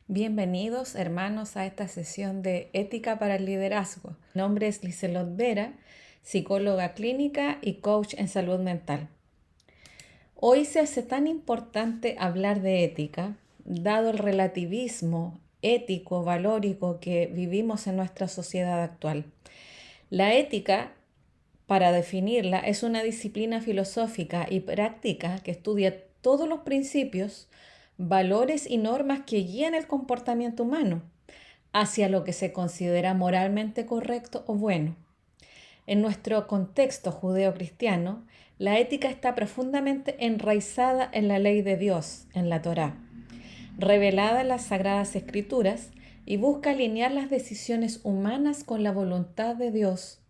Bienvenidos, hermanos, a esta sesión de Ética para el Liderazgo. Mi nombre es Liselot Vera, psicóloga clínica y coach en salud mental. Hoy se hace tan importante hablar de ética, dado el relativismo ético, valórico que vivimos en nuestra sociedad actual. La ética, para definirla, es una disciplina filosófica y práctica que estudia todos los principios, valores y normas que guían el comportamiento humano hacia lo que se considera moralmente correcto o bueno. En nuestro contexto judeo-cristiano, la ética está profundamente enraizada en la ley de Dios, en la Torá, revelada en las Sagradas Escrituras, y busca alinear las decisiones humanas con la voluntad de Dios,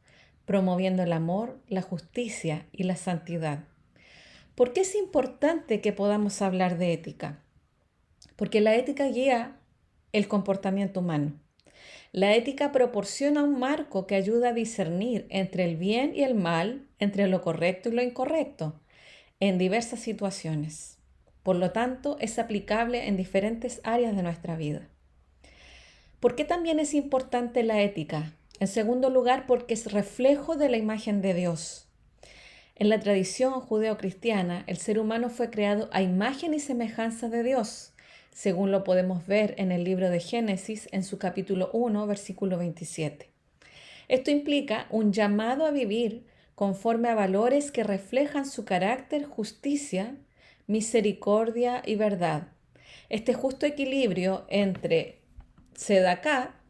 promoviendo el amor, la justicia y la santidad. ¿Por qué es importante que podamos hablar de ética? Porque la ética guía el comportamiento humano. La ética proporciona un marco que ayuda a discernir entre el bien y el mal, entre lo correcto y lo incorrecto, en diversas situaciones. Por lo tanto, es aplicable en diferentes áreas de nuestra vida. ¿Por qué también es importante la ética? En segundo lugar, porque es reflejo de la imagen de Dios. En la tradición judeocristiana, el ser humano fue creado a imagen y semejanza de Dios, según lo podemos ver en el libro de Génesis en su capítulo 1, versículo 27. Esto implica un llamado a vivir conforme a valores que reflejan su carácter, justicia, misericordia y verdad. Este justo equilibrio entre Sedaká,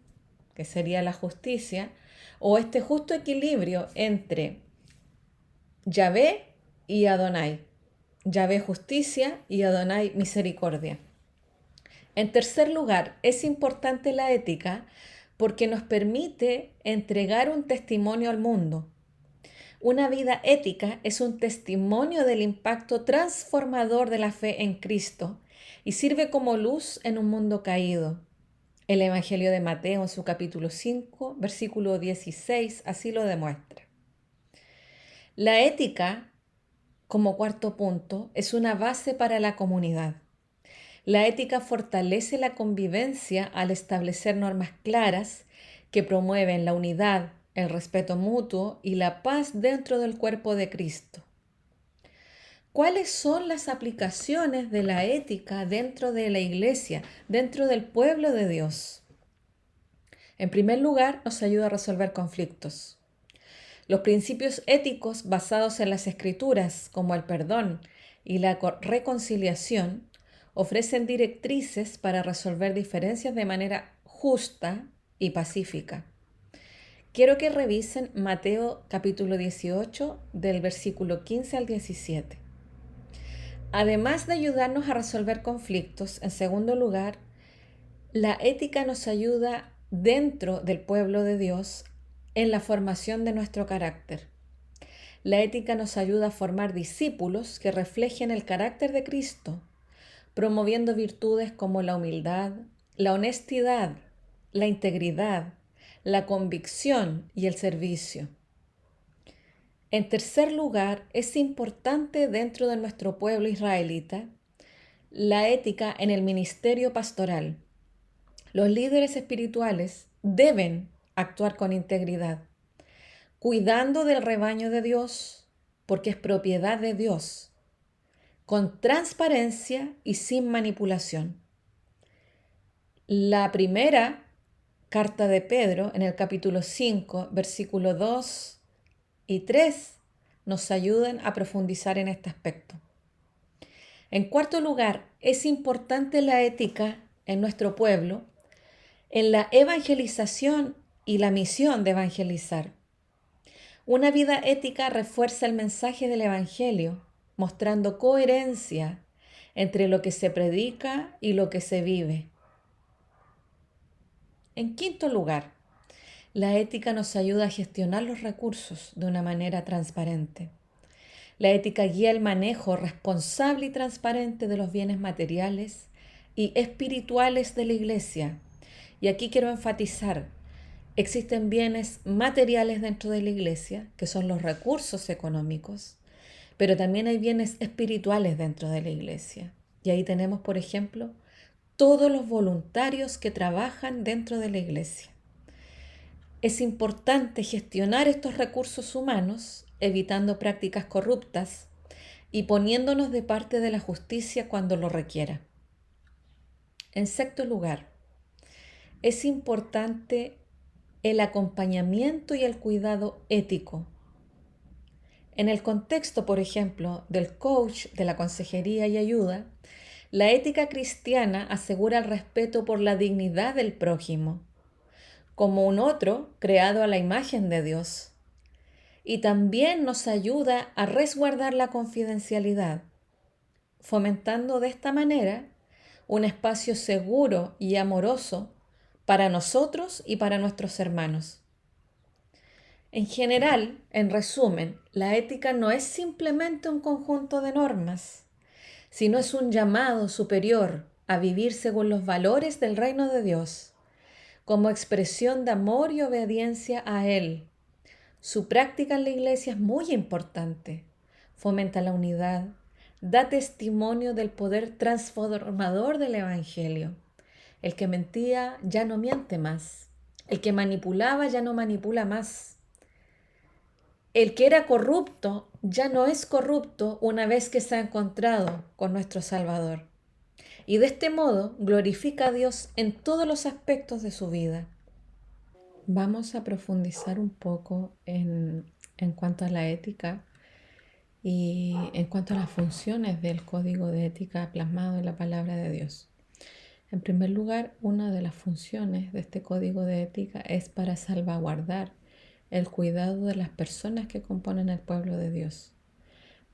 que sería la justicia, o este justo equilibrio entre Yahvé y Adonai. Yahvé justicia y Adonai misericordia. En tercer lugar, es importante la ética porque nos permite entregar un testimonio al mundo. Una vida ética es un testimonio del impacto transformador de la fe en Cristo y sirve como luz en un mundo caído. El Evangelio de Mateo en su capítulo 5, versículo 16, así lo demuestra. La ética, como cuarto punto, es una base para la comunidad. La ética fortalece la convivencia al establecer normas claras que promueven la unidad, el respeto mutuo y la paz dentro del cuerpo de Cristo. ¿Cuáles son las aplicaciones de la ética dentro de la iglesia, dentro del pueblo de Dios? En primer lugar, nos ayuda a resolver conflictos. Los principios éticos basados en las escrituras, como el perdón y la reconciliación, ofrecen directrices para resolver diferencias de manera justa y pacífica. Quiero que revisen Mateo capítulo 18 del versículo 15 al 17. Además de ayudarnos a resolver conflictos, en segundo lugar, la ética nos ayuda dentro del pueblo de Dios en la formación de nuestro carácter. La ética nos ayuda a formar discípulos que reflejen el carácter de Cristo, promoviendo virtudes como la humildad, la honestidad, la integridad, la convicción y el servicio. En tercer lugar, es importante dentro de nuestro pueblo israelita la ética en el ministerio pastoral. Los líderes espirituales deben actuar con integridad, cuidando del rebaño de Dios, porque es propiedad de Dios, con transparencia y sin manipulación. La primera carta de Pedro, en el capítulo 5, versículos 2 y 3, nos ayudan a profundizar en este aspecto. En cuarto lugar, es importante la ética en nuestro pueblo, en la evangelización y la misión de evangelizar. Una vida ética refuerza el mensaje del Evangelio, mostrando coherencia entre lo que se predica y lo que se vive. En quinto lugar, la ética nos ayuda a gestionar los recursos de una manera transparente. La ética guía el manejo responsable y transparente de los bienes materiales y espirituales de la Iglesia. Y aquí quiero enfatizar, existen bienes materiales dentro de la Iglesia, que son los recursos económicos, pero también hay bienes espirituales dentro de la Iglesia. Y ahí tenemos, por ejemplo, todos los voluntarios que trabajan dentro de la iglesia. Es importante gestionar estos recursos humanos, evitando prácticas corruptas y poniéndonos de parte de la justicia cuando lo requiera. En sexto lugar, es importante el acompañamiento y el cuidado ético. En el contexto, por ejemplo, del coach, de la consejería y ayuda, la ética cristiana asegura el respeto por la dignidad del prójimo, como un otro creado a la imagen de Dios. Y también nos ayuda a resguardar la confidencialidad, fomentando de esta manera un espacio seguro y amoroso para nosotros y para nuestros hermanos. En general, en resumen, la ética no es simplemente un conjunto de normas, sino es un llamado superior a vivir según los valores del reino de Dios, como expresión de amor y obediencia a Él. Su práctica en la iglesia es muy importante. Fomenta la unidad, da testimonio del poder transformador del Evangelio. El que mentía ya no miente más. El que manipulaba ya no manipula más. El que era corrupto ya no es corrupto una vez que se ha encontrado con nuestro Salvador. Y de este modo glorifica a Dios en todos los aspectos de su vida. Vamos a profundizar un poco en cuanto a la ética y en cuanto a las funciones del código de ética plasmado en la palabra de Dios. En primer lugar, una de las funciones de este código de ética es para salvaguardar el cuidado de las personas que componen el pueblo de Dios,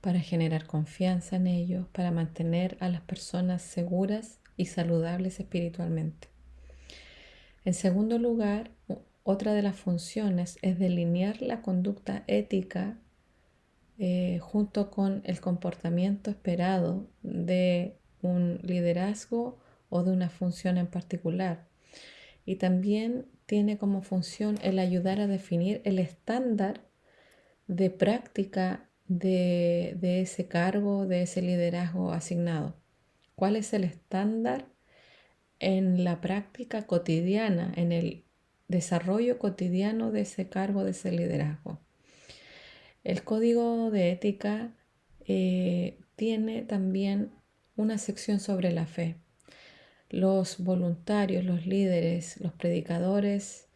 para generar confianza en ellos, para mantener a las personas seguras y saludables espiritualmente. En segundo lugar, otra de las funciones es delinear la conducta ética junto con el comportamiento esperado de un liderazgo o de una función en particular. Y también tiene como función el ayudar a definir el estándar de práctica de ese cargo, de ese liderazgo asignado. ¿Cuál es el estándar en la práctica cotidiana, en el desarrollo cotidiano de ese cargo, de ese liderazgo? El código de ética tiene también una sección sobre la fe. Los voluntarios, los líderes, los predicadores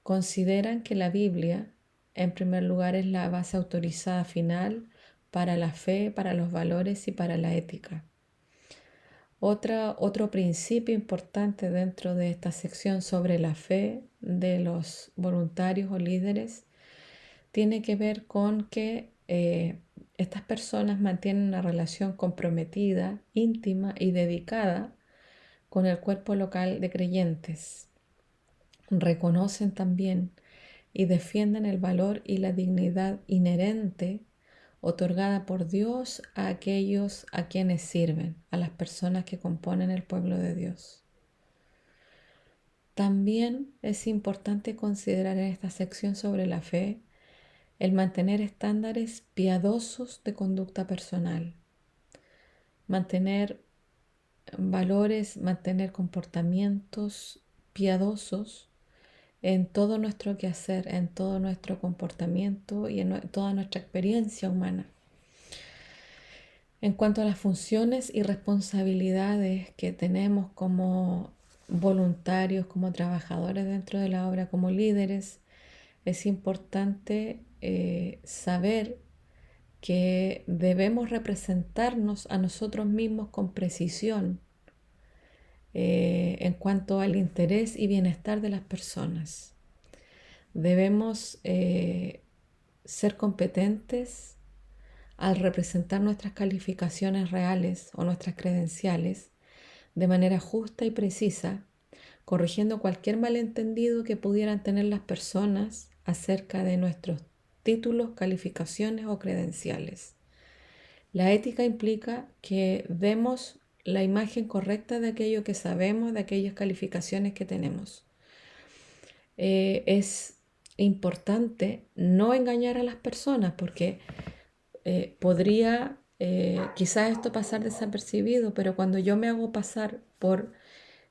consideran que la Biblia, en primer lugar, es la base autorizada final para la fe, para los valores y para la ética. Otro principio importante dentro de esta sección sobre la fe de los voluntarios o líderes tiene que ver con que estas personas mantienen una relación comprometida, íntima y dedicada con el cuerpo local de creyentes. Reconocen también y defienden el valor y la dignidad inherente otorgada por Dios a aquellos a quienes sirven, a las personas que componen el pueblo de Dios. También es importante considerar en esta sección sobre la fe el mantener estándares piadosos de conducta personal, mantener valores, mantener comportamientos piadosos en todo nuestro quehacer, en todo nuestro comportamiento y en toda nuestra experiencia humana. En cuanto a las funciones y responsabilidades que tenemos como voluntarios, como trabajadores dentro de la obra, como líderes, es importante saber que debemos representarnos a nosotros mismos con precisión en cuanto al interés y bienestar de las personas. Debemos ser competentes al representar nuestras calificaciones reales o nuestras credenciales de manera justa y precisa, corrigiendo cualquier malentendido que pudieran tener las personas acerca de nuestros títulos, calificaciones o credenciales. La ética implica que demos la imagen correcta de aquello que sabemos, de aquellas calificaciones que tenemos. Es importante no engañar a las personas porque podría quizás esto pasar desapercibido, pero cuando yo me hago pasar por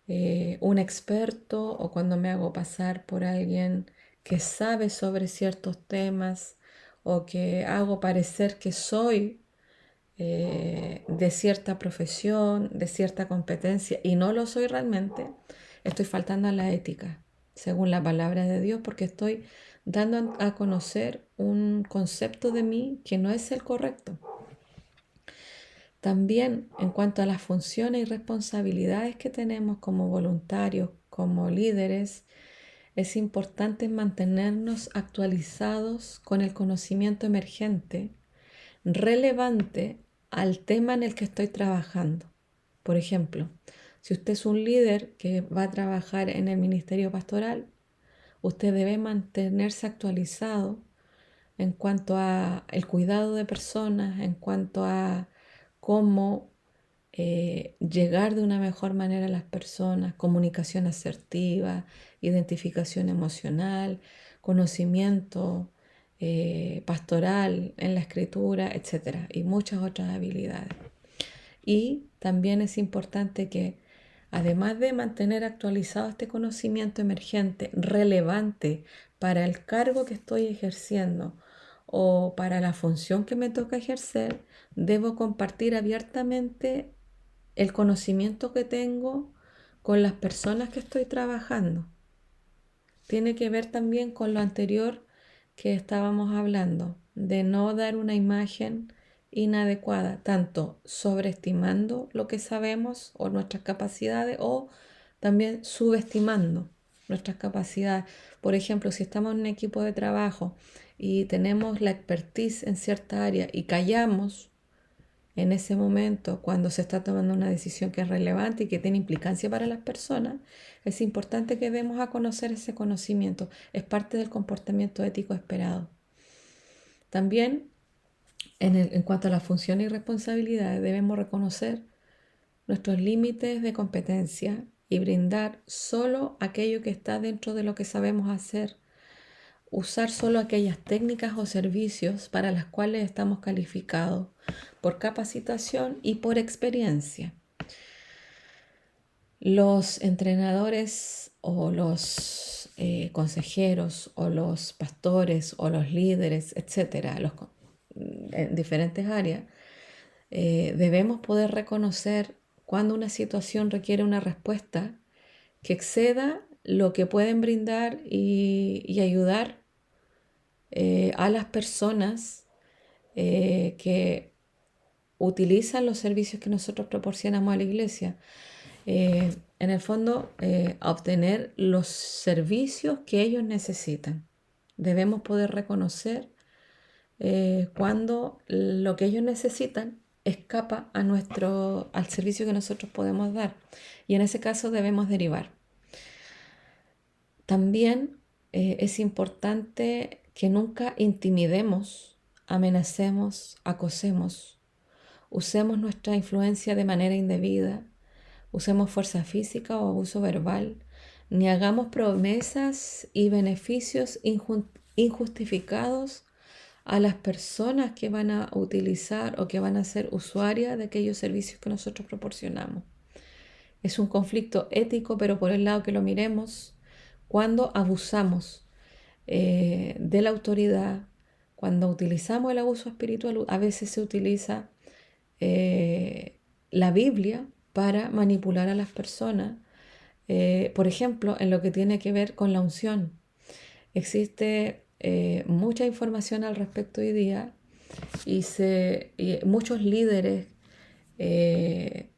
un experto o cuando me hago pasar por alguien que sabe sobre ciertos temas o que hago parecer que soy de cierta profesión, de cierta competencia y no lo soy realmente, estoy faltando a la ética, según la palabra de Dios, porque estoy dando a conocer un concepto de mí que no es el correcto. También en cuanto a las funciones y responsabilidades que tenemos como voluntarios, como líderes, es importante mantenernos actualizados con el conocimiento emergente, relevante al tema en el que estoy trabajando. Por ejemplo, si usted es un líder que va a trabajar en el ministerio pastoral, usted debe mantenerse actualizado en cuanto a el cuidado de personas, en cuanto a cómo llegar de una mejor manera a las personas, comunicación asertiva, identificación emocional, conocimiento pastoral en la escritura, etcétera, y muchas otras habilidades. Y también es importante que, además de mantener actualizado este conocimiento emergente, relevante para el cargo que estoy ejerciendo o para la función que me toca ejercer, debo compartir abiertamente el conocimiento que tengo con las personas que estoy trabajando. Tiene que ver también con lo anterior que estábamos hablando, de no dar una imagen inadecuada, tanto sobreestimando lo que sabemos o nuestras capacidades o también subestimando nuestras capacidades. Por ejemplo, si estamos en un equipo de trabajo y tenemos la expertise en cierta área y callamos en ese momento, cuando se está tomando una decisión que es relevante y que tiene implicancia para las personas, es importante que demos a conocer ese conocimiento. Es parte del comportamiento ético esperado. También, en cuanto a las funciones y responsabilidades, debemos reconocer nuestros límites de competencia y brindar solo aquello que está dentro de lo que sabemos hacer. Usar solo aquellas técnicas o servicios para las cuales estamos calificados por capacitación y por experiencia. Los entrenadores o los consejeros o los pastores o los líderes, etcétera, en diferentes áreas, debemos poder reconocer cuando una situación requiere una respuesta que exceda lo que pueden brindar y ayudar a las personas que utilizan los servicios que nosotros proporcionamos a la iglesia. En el fondo, a obtener los servicios que ellos necesitan. Debemos poder reconocer cuando lo que ellos necesitan escapa al servicio que nosotros podemos dar. Y en ese caso debemos derivar. También es importante que nunca intimidemos, amenacemos, acosemos, usemos nuestra influencia de manera indebida, usemos fuerza física o abuso verbal, ni hagamos promesas y beneficios injustificados a las personas que van a utilizar o que van a ser usuarias de aquellos servicios que nosotros proporcionamos. Es un conflicto ético, pero por el lado que lo miremos, cuando abusamos de la autoridad, cuando utilizamos el abuso espiritual, a veces se utiliza la Biblia para manipular a las personas. Por ejemplo, en lo que tiene que ver con la unción. Existe mucha información al respecto hoy día y muchos líderes de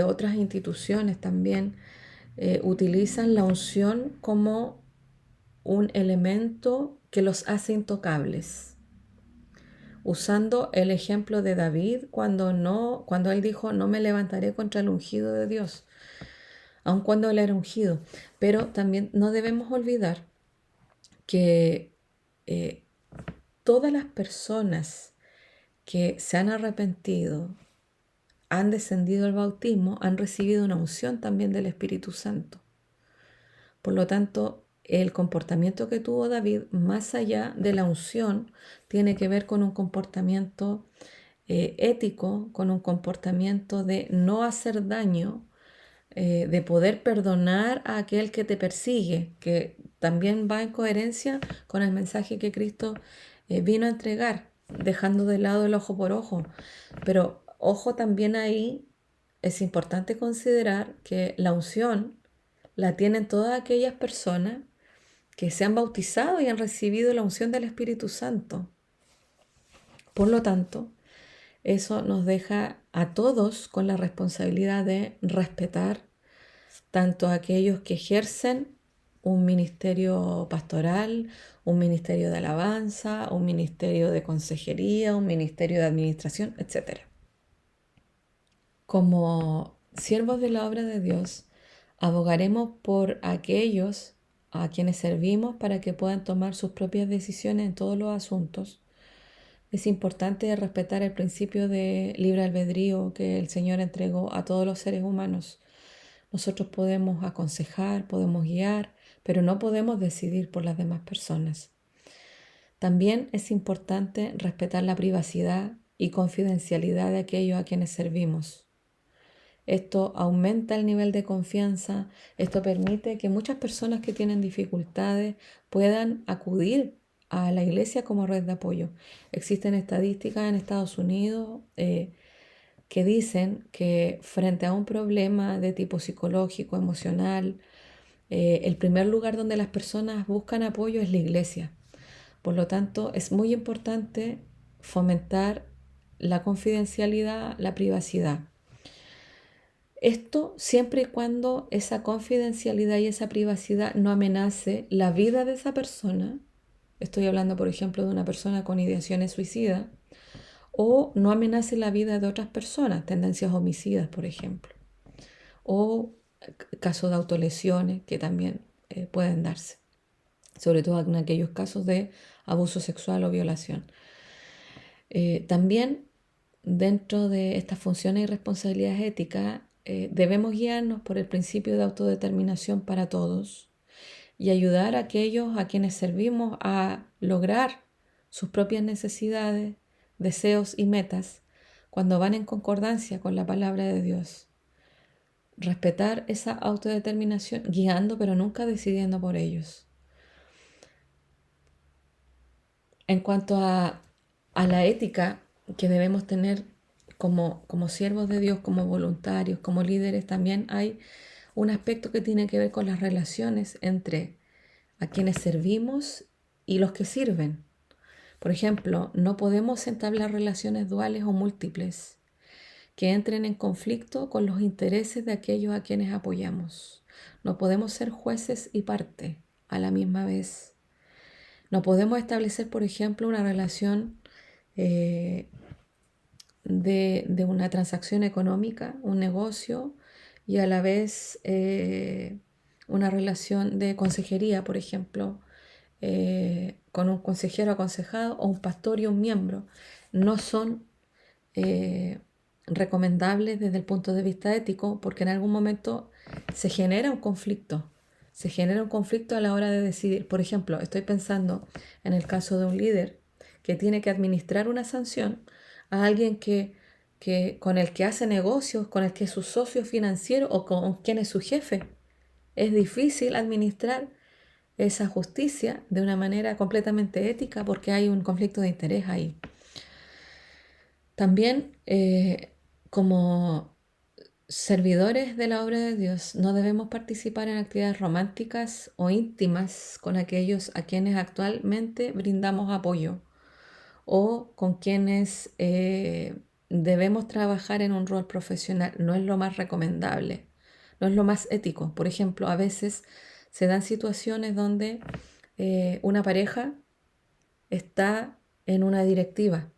otras instituciones también utilizan la unción como un elemento que los hace intocables. Usando el ejemplo de David cuando él dijo, no me levantaré contra el ungido de Dios, aun cuando él era ungido. Pero también no debemos olvidar que todas las personas que se han arrepentido, han descendido al bautismo, han recibido una unción también del Espíritu Santo. Por lo tanto, el comportamiento que tuvo David, más allá de la unción, tiene que ver con un comportamiento ético, con un comportamiento de no hacer daño de poder perdonar a aquel que te persigue, que también va en coherencia con el mensaje que Cristo vino a entregar, dejando de lado el ojo por ojo. Pero ojo, también ahí es importante considerar que la unción la tienen todas aquellas personas que se han bautizado y han recibido la unción del Espíritu Santo. Por lo tanto, eso nos deja a todos con la responsabilidad de respetar tanto a aquellos que ejercen un ministerio pastoral, un ministerio de alabanza, un ministerio de consejería, un ministerio de administración, etc. Como siervos de la obra de Dios, abogaremos por aquellos a quienes servimos para que puedan tomar sus propias decisiones en todos los asuntos. Es importante respetar el principio de libre albedrío que el Señor entregó a todos los seres humanos. Nosotros podemos aconsejar, podemos guiar, pero no podemos decidir por las demás personas. También es importante respetar la privacidad y confidencialidad de aquellos a quienes servimos. Esto aumenta el nivel de confianza, esto permite que muchas personas que tienen dificultades puedan acudir a la iglesia como red de apoyo. Existen estadísticas en Estados Unidos que dicen que frente a un problema de tipo psicológico, emocional, el primer lugar donde las personas buscan apoyo es la iglesia. Por lo tanto, es muy importante fomentar la confidencialidad, la privacidad. Esto siempre y cuando esa confidencialidad y esa privacidad no amenace la vida de esa persona. Estoy hablando, por ejemplo, de una persona con ideaciones suicidas, o no amenace la vida de otras personas, tendencias homicidas, por ejemplo, o casos de autolesiones que también pueden darse, sobre todo en aquellos casos de abuso sexual o violación. También dentro de estas funciones y responsabilidades éticas debemos guiarnos por el principio de autodeterminación para todos y ayudar a aquellos a quienes servimos a lograr sus propias necesidades, deseos y metas cuando van en concordancia con la palabra de Dios. Respetar esa autodeterminación, guiando pero nunca decidiendo por ellos. En cuanto a la ética que debemos tener como siervos de Dios, como voluntarios, como líderes, también hay un aspecto que tiene que ver con las relaciones entre a quienes servimos y los que sirven. Por ejemplo, no podemos entablar relaciones duales o múltiples que entren en conflicto con los intereses de aquellos a quienes apoyamos. No podemos ser jueces y parte a la misma vez. No podemos establecer, por ejemplo, una relación de una transacción económica, un negocio, y a la vez una relación de consejería, por ejemplo, con un consejero aconsejado o un pastor y un miembro. No son recomendables desde el punto de vista ético porque en algún momento se genera un conflicto. Se genera un conflicto a la hora de decidir. Por ejemplo, estoy pensando en el caso de un líder que tiene que administrar una sanción a alguien con el que hace negocios, con el que es su socio financiero o con quien es su jefe. Es difícil administrar esa justicia de una manera completamente ética porque hay un conflicto de interés ahí. También, como servidores de la obra de Dios, no debemos participar en actividades románticas o íntimas con aquellos a quienes actualmente brindamos apoyo o con quienes debemos trabajar en un rol profesional. No es lo más recomendable, no es lo más ético. Por ejemplo, a veces se dan situaciones donde una pareja está en una directiva,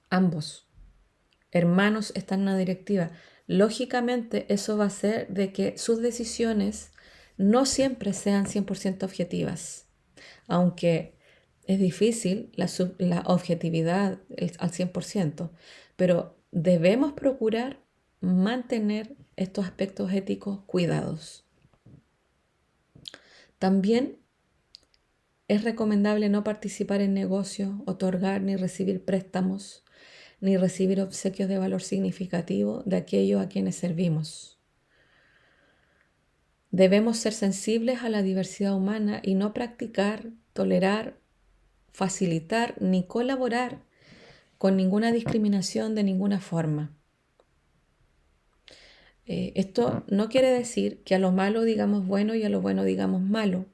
ambos hermanos están en una directiva. Lógicamente, eso va a hacer de que sus decisiones no siempre sean 100% objetivas, aunque es difícil la objetividad al 100%, pero debemos procurar mantener estos aspectos éticos cuidados. También es recomendable no participar en negocios, otorgar ni recibir préstamos, ni recibir obsequios de valor significativo de aquellos a quienes servimos. Debemos ser sensibles a la diversidad humana y no practicar, tolerar, facilitar ni colaborar con ninguna discriminación de ninguna forma. Esto no quiere decir que a lo malo digamos bueno y a lo bueno digamos malo,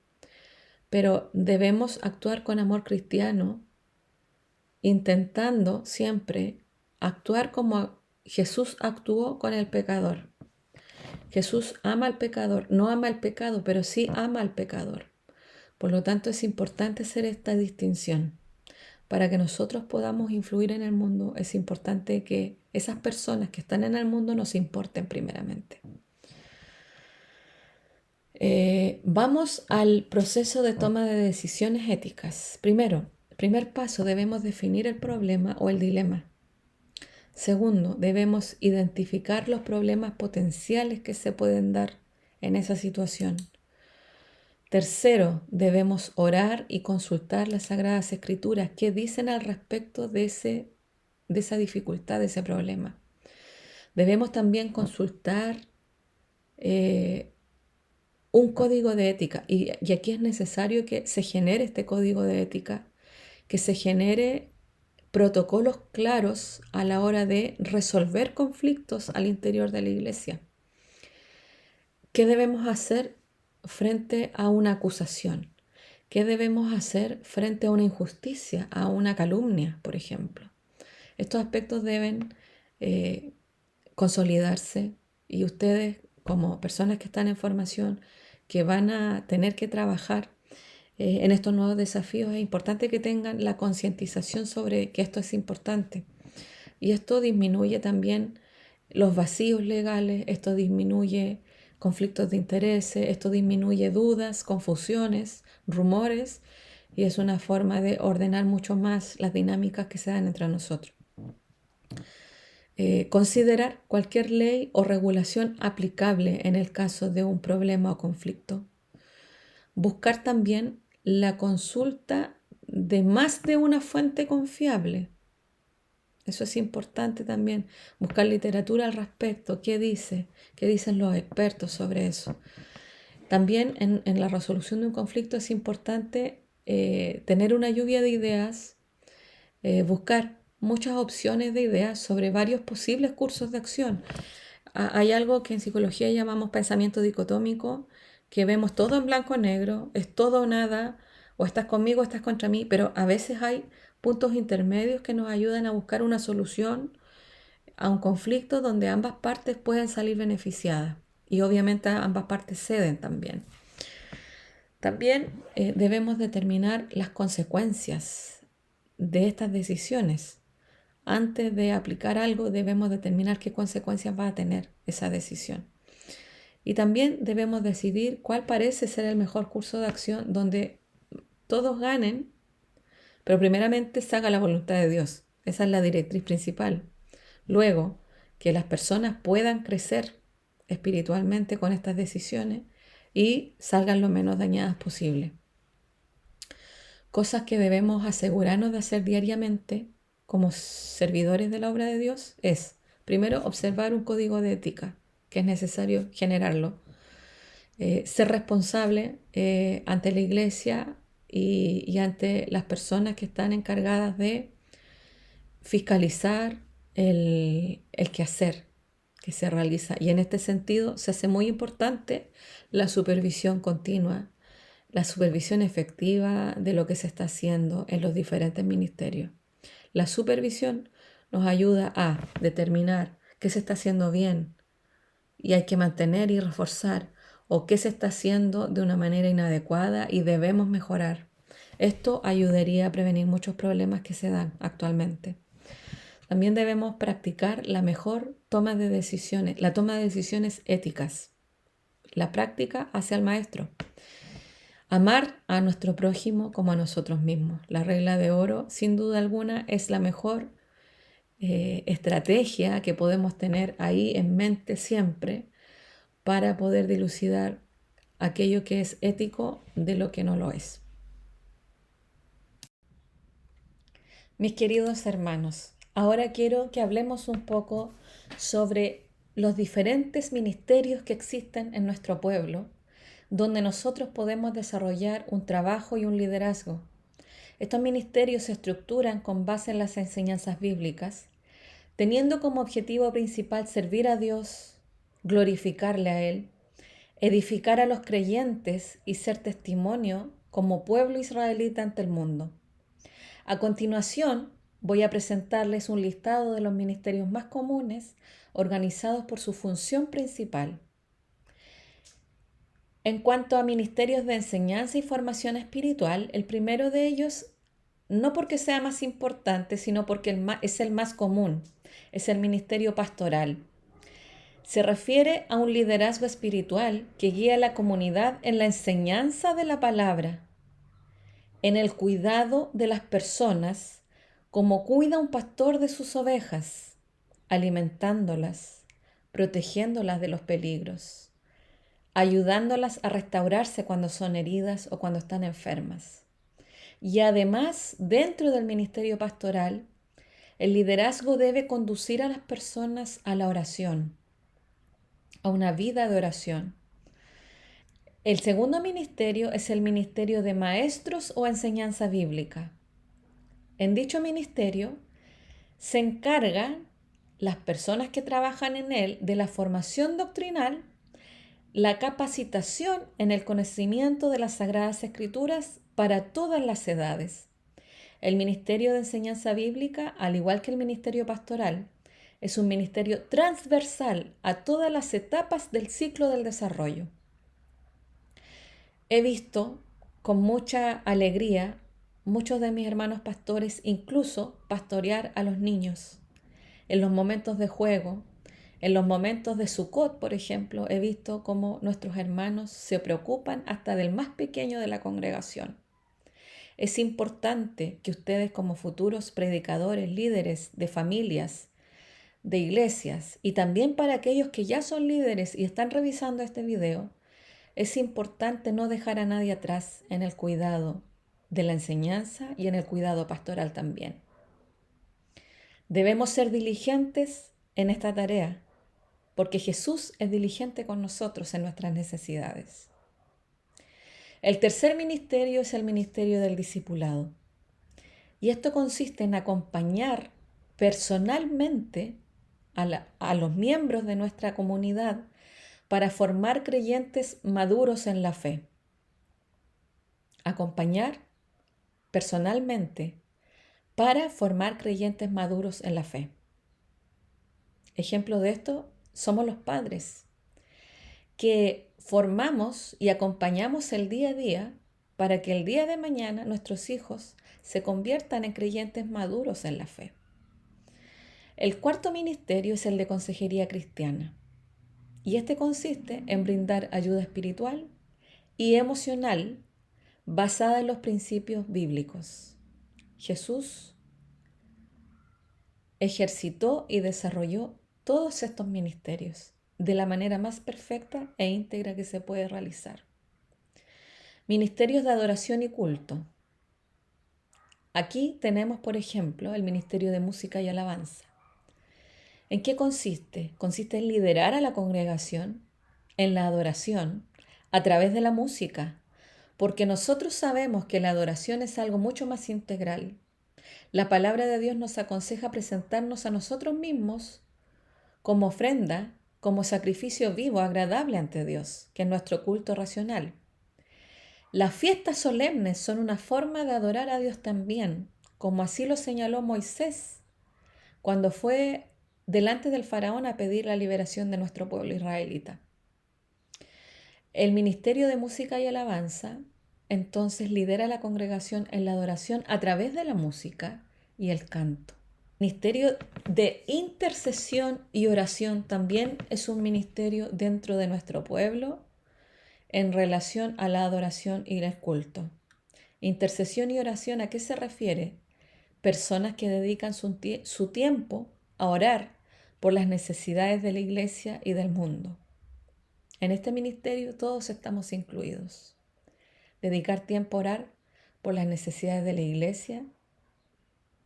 pero debemos actuar con amor cristiano, intentando siempre actuar como Jesús actuó con el pecador. Jesús ama al pecador, no ama el pecado, pero sí ama al pecador. Por lo tanto, es importante hacer esta distinción. Para que nosotros podamos influir en el mundo, es importante que esas personas que están en el mundo nos importen primeramente. Vamos al proceso de toma de decisiones éticas. Primero, primer paso, debemos definir el problema o el dilema. Segundo, debemos identificar los problemas potenciales que se pueden dar en esa situación. Tercero, debemos orar y consultar las Sagradas Escrituras que dicen al respecto de esa dificultad, de ese problema. Debemos también consultar un código de ética y aquí es necesario que se genere este código de ética, que se genere protocolos claros a la hora de resolver conflictos al interior de la iglesia. ¿Qué debemos hacer frente a una acusación? ¿Qué debemos hacer frente a una injusticia, a una calumnia, por ejemplo? Estos aspectos deben consolidarse y ustedes, como personas que están en formación, que van a tener que trabajar en estos nuevos desafíos, es importante que tengan la concientización sobre que esto es importante. Y esto disminuye también los vacíos legales, esto disminuye conflictos de intereses, esto disminuye dudas, confusiones, rumores, y es una forma de ordenar mucho más las dinámicas que se dan entre nosotros. Considerar cualquier ley o regulación aplicable en el caso de un problema o conflicto. Buscar también la consulta de más de una fuente confiable. Eso es importante también, buscar literatura al respecto, qué dicen los expertos sobre eso. También en la resolución de un conflicto es importante tener una lluvia de ideas, buscar muchas opciones de ideas sobre varios posibles cursos de acción. Hay algo que en psicología llamamos pensamiento dicotómico, que vemos todo en blanco o negro, es todo o nada, o estás conmigo o estás contra mí, pero a veces hay puntos intermedios que nos ayudan a buscar una solución a un conflicto donde ambas partes pueden salir beneficiadas y obviamente ambas partes ceden también. También debemos determinar las consecuencias de estas decisiones. Antes de aplicar algo debemos determinar qué consecuencias va a tener esa decisión. Y también debemos decidir cuál parece ser el mejor curso de acción donde todos ganen, pero primeramente se haga la voluntad de Dios. Esa es la directriz principal. Luego, que las personas puedan crecer espiritualmente con estas decisiones y salgan lo menos dañadas posible. Cosas que debemos asegurarnos de hacer diariamente como servidores de la obra de Dios es, primero, observar un código de ética, que es necesario generarlo. Ser responsable ante la iglesia y ante las personas que están encargadas de fiscalizar el quehacer que se realiza. Y en este sentido se hace muy importante la supervisión continua, la supervisión efectiva de lo que se está haciendo en los diferentes ministerios. La supervisión nos ayuda a determinar qué se está haciendo bien y hay que mantener y reforzar, o qué se está haciendo de una manera inadecuada y debemos mejorar. Esto ayudaría a prevenir muchos problemas que se dan actualmente. También debemos practicar la mejor toma de decisiones, la toma de decisiones éticas, la práctica hacia el maestro. Amar a nuestro prójimo como a nosotros mismos. La regla de oro, sin duda alguna, es la mejor estrategia que podemos tener ahí en mente siempre para poder dilucidar aquello que es ético de lo que no lo es. Mis queridos hermanos, ahora quiero que hablemos un poco sobre los diferentes ministerios que existen en nuestro pueblo donde nosotros podemos desarrollar un trabajo y un liderazgo. Estos ministerios se estructuran con base en las enseñanzas bíblicas, teniendo como objetivo principal servir a Dios, glorificarle a Él, edificar a los creyentes y ser testimonio como pueblo israelita ante el mundo. A continuación, voy a presentarles un listado de los ministerios más comunes organizados por su función principal. En cuanto a ministerios de enseñanza y formación espiritual, el primero de ellos, no porque sea más importante, sino porque es el más común, es el ministerio pastoral. Se refiere a un liderazgo espiritual que guía a la comunidad en la enseñanza de la palabra, en el cuidado de las personas, como cuida un pastor de sus ovejas, alimentándolas, protegiéndolas de los peligros, ayudándolas a restaurarse cuando son heridas o cuando están enfermas. Y además, dentro del ministerio pastoral, el liderazgo debe conducir a las personas a la oración, a una vida de oración. El segundo ministerio es el ministerio de maestros o enseñanza bíblica. En dicho ministerio se encargan las personas que trabajan en él de la formación doctrinal, la capacitación en el conocimiento de las Sagradas Escrituras para todas las edades. El ministerio de enseñanza bíblica, al igual que el ministerio pastoral, es un ministerio transversal a todas las etapas del ciclo del desarrollo. He visto con mucha alegría muchos de mis hermanos pastores incluso pastorear a los niños. En los momentos de juego, en los momentos de Sukkot, por ejemplo, he visto cómo nuestros hermanos se preocupan hasta del más pequeño de la congregación. Es importante que ustedes como futuros predicadores, líderes de familias, de iglesias y también para aquellos que ya son líderes y están revisando este video, es importante no dejar a nadie atrás en el cuidado de la enseñanza y en el cuidado pastoral también. Debemos ser diligentes en esta tarea, porque Jesús es diligente con nosotros en nuestras necesidades. El tercer ministerio es el ministerio del discipulado. Y esto consiste en acompañar personalmente a los miembros de nuestra comunidad para formar creyentes maduros en la fe. Acompañar personalmente para formar creyentes maduros en la fe. Ejemplo de esto somos los padres, que formamos y acompañamos el día a día para que el día de mañana nuestros hijos se conviertan en creyentes maduros en la fe. El cuarto ministerio es el de consejería cristiana, y este consiste en brindar ayuda espiritual y emocional basada en los principios bíblicos. Jesús ejercitó y desarrolló todos estos ministerios de la manera más perfecta e íntegra que se puede realizar. Ministerios de adoración y culto. Aquí tenemos, por ejemplo, el Ministerio de Música y Alabanza. ¿En qué consiste? Consiste en liderar a la congregación en la adoración a través de la música, porque nosotros sabemos que la adoración es algo mucho más integral. La palabra de Dios nos aconseja presentarnos a nosotros mismos como ofrenda, como sacrificio vivo, agradable ante Dios, que es nuestro culto racional. Las fiestas solemnes son una forma de adorar a Dios también, como así lo señaló Moisés cuando fue delante del faraón a pedir la liberación de nuestro pueblo israelita. El ministerio de música y alabanza entonces lidera a la congregación en la adoración a través de la música y el canto. Ministerio de intercesión y oración también es un ministerio dentro de nuestro pueblo en relación a la adoración y el culto. Intercesión y oración, ¿a qué se refiere? Personas que dedican su tiempo a orar por las necesidades de la iglesia y del mundo. En este ministerio todos estamos incluidos. Dedicar tiempo a orar por las necesidades de la iglesia,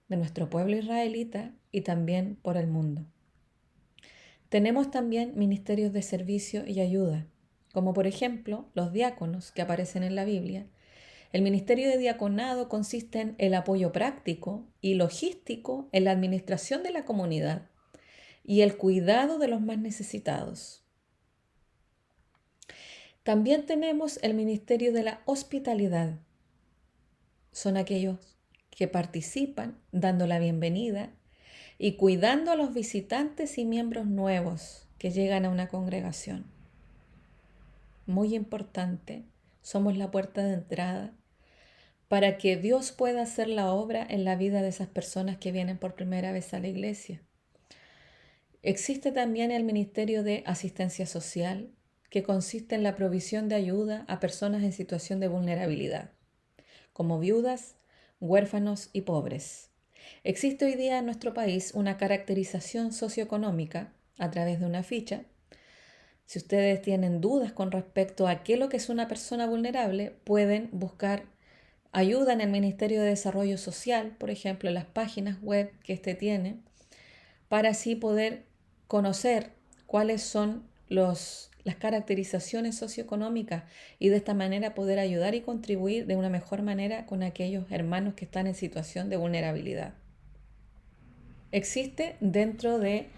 de nuestro pueblo israelita y también por el mundo. Tenemos también ministerios de servicio y ayuda. como por ejemplo los diáconos que aparecen en la Biblia. El ministerio de diaconado consiste en el apoyo práctico y logístico en la administración de la comunidad y el cuidado de los más necesitados. También tenemos el ministerio de la hospitalidad. Son aquellos que participan dando la bienvenida y cuidando a los visitantes y miembros nuevos que llegan a una congregación. Muy importante, somos la puerta de entrada para que Dios pueda hacer la obra en la vida de esas personas que vienen por primera vez a la iglesia. Existe también el ministerio de asistencia social, que consiste en la provisión de ayuda a personas en situación de vulnerabilidad, como viudas, huérfanos y pobres. Existe hoy día en nuestro país una caracterización socioeconómica a través de una ficha. Si ustedes tienen dudas con respecto a qué es lo que es una persona vulnerable, pueden buscar ayuda en el Ministerio de Desarrollo Social, por ejemplo, en las páginas web que éste tiene, para así poder conocer cuáles son las caracterizaciones socioeconómicas y de esta manera poder ayudar y contribuir de una mejor manera con aquellos hermanos que están en situación de vulnerabilidad. Existe dentro de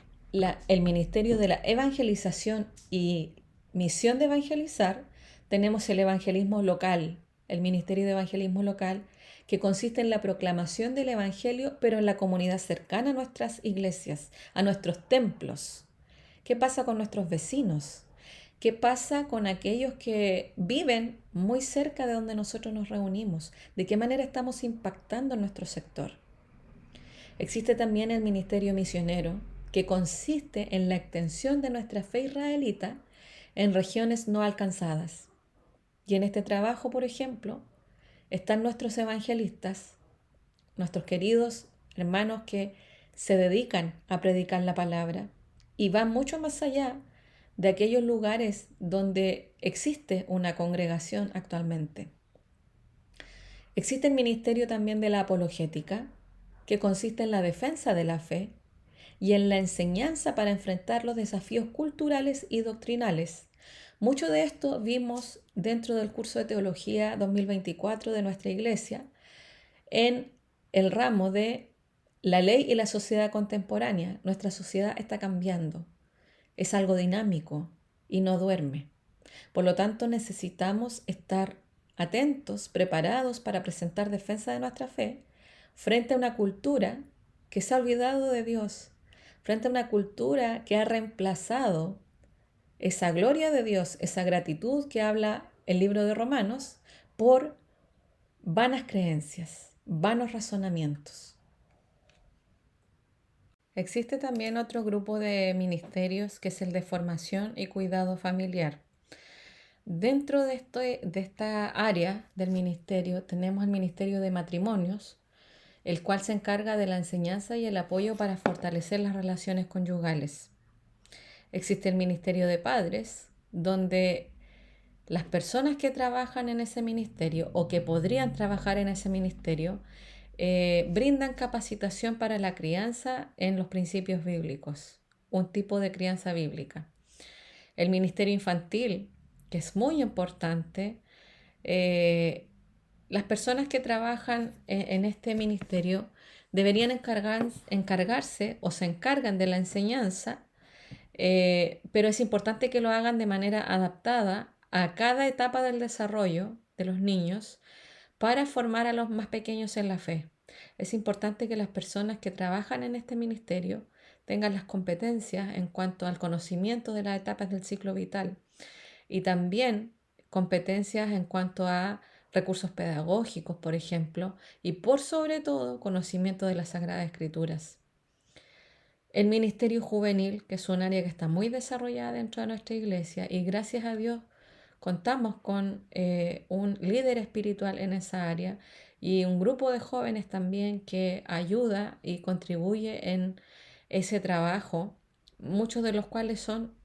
el Ministerio de la Evangelización y Misión de Evangelizar, tenemos el evangelismo local, el Ministerio de Evangelismo Local, que consiste en la proclamación del Evangelio, pero en la comunidad cercana a nuestras iglesias, a nuestros templos. ¿Qué pasa con nuestros vecinos? ¿Qué pasa con aquellos que viven muy cerca de donde nosotros nos reunimos? ¿De qué manera estamos impactando en nuestro sector? Existe también el ministerio misionero, que consiste en la extensión de nuestra fe israelita en regiones no alcanzadas. Y en este trabajo, por ejemplo, están nuestros evangelistas, nuestros queridos hermanos que se dedican a predicar la palabra y van mucho más allá de aquellos lugares donde existe una congregación actualmente. Existe el ministerio también de la apologética, que consiste en la defensa de la fe y en la enseñanza para enfrentar los desafíos culturales y doctrinales. Mucho de esto vimos dentro del curso de Teología 2024 de nuestra iglesia, en el ramo de la ley y la sociedad contemporánea. Nuestra sociedad está cambiando, es algo dinámico y no duerme. Por lo tanto, necesitamos estar atentos, preparados para presentar defensa de nuestra fe frente a una cultura que se ha olvidado de Dios, frente a una cultura que ha reemplazado esa gloria de Dios, esa gratitud que habla el libro de Romanos, por vanas creencias, vanos razonamientos. Existe también otro grupo de ministerios que es el de formación y cuidado familiar. Dentro de esta área del ministerio tenemos el Ministerio de Matrimonios, el cual se encarga de la enseñanza y el apoyo para fortalecer las relaciones conyugales. Existe el Ministerio de Padres, donde las personas que trabajan en ese ministerio o que podrían trabajar en ese ministerio brindan capacitación para la crianza en los principios bíblicos, un tipo de crianza bíblica. El Ministerio Infantil, que es muy importante, las personas que trabajan en este ministerio deberían encargarse o se encargan de la enseñanza, pero es importante que lo hagan de manera adaptada a cada etapa del desarrollo de los niños para formar a los más pequeños en la fe. Es importante que las personas que trabajan en este ministerio tengan las competencias en cuanto al conocimiento de las etapas del ciclo vital y también competencias en cuanto a recursos pedagógicos, por ejemplo, y por sobre todo conocimiento de las Sagradas Escrituras. El ministerio juvenil, que es un área que está muy desarrollada dentro de nuestra iglesia y gracias a Dios contamos con un líder espiritual en esa área y un grupo de jóvenes también que ayuda y contribuye en ese trabajo, muchos de los cuales son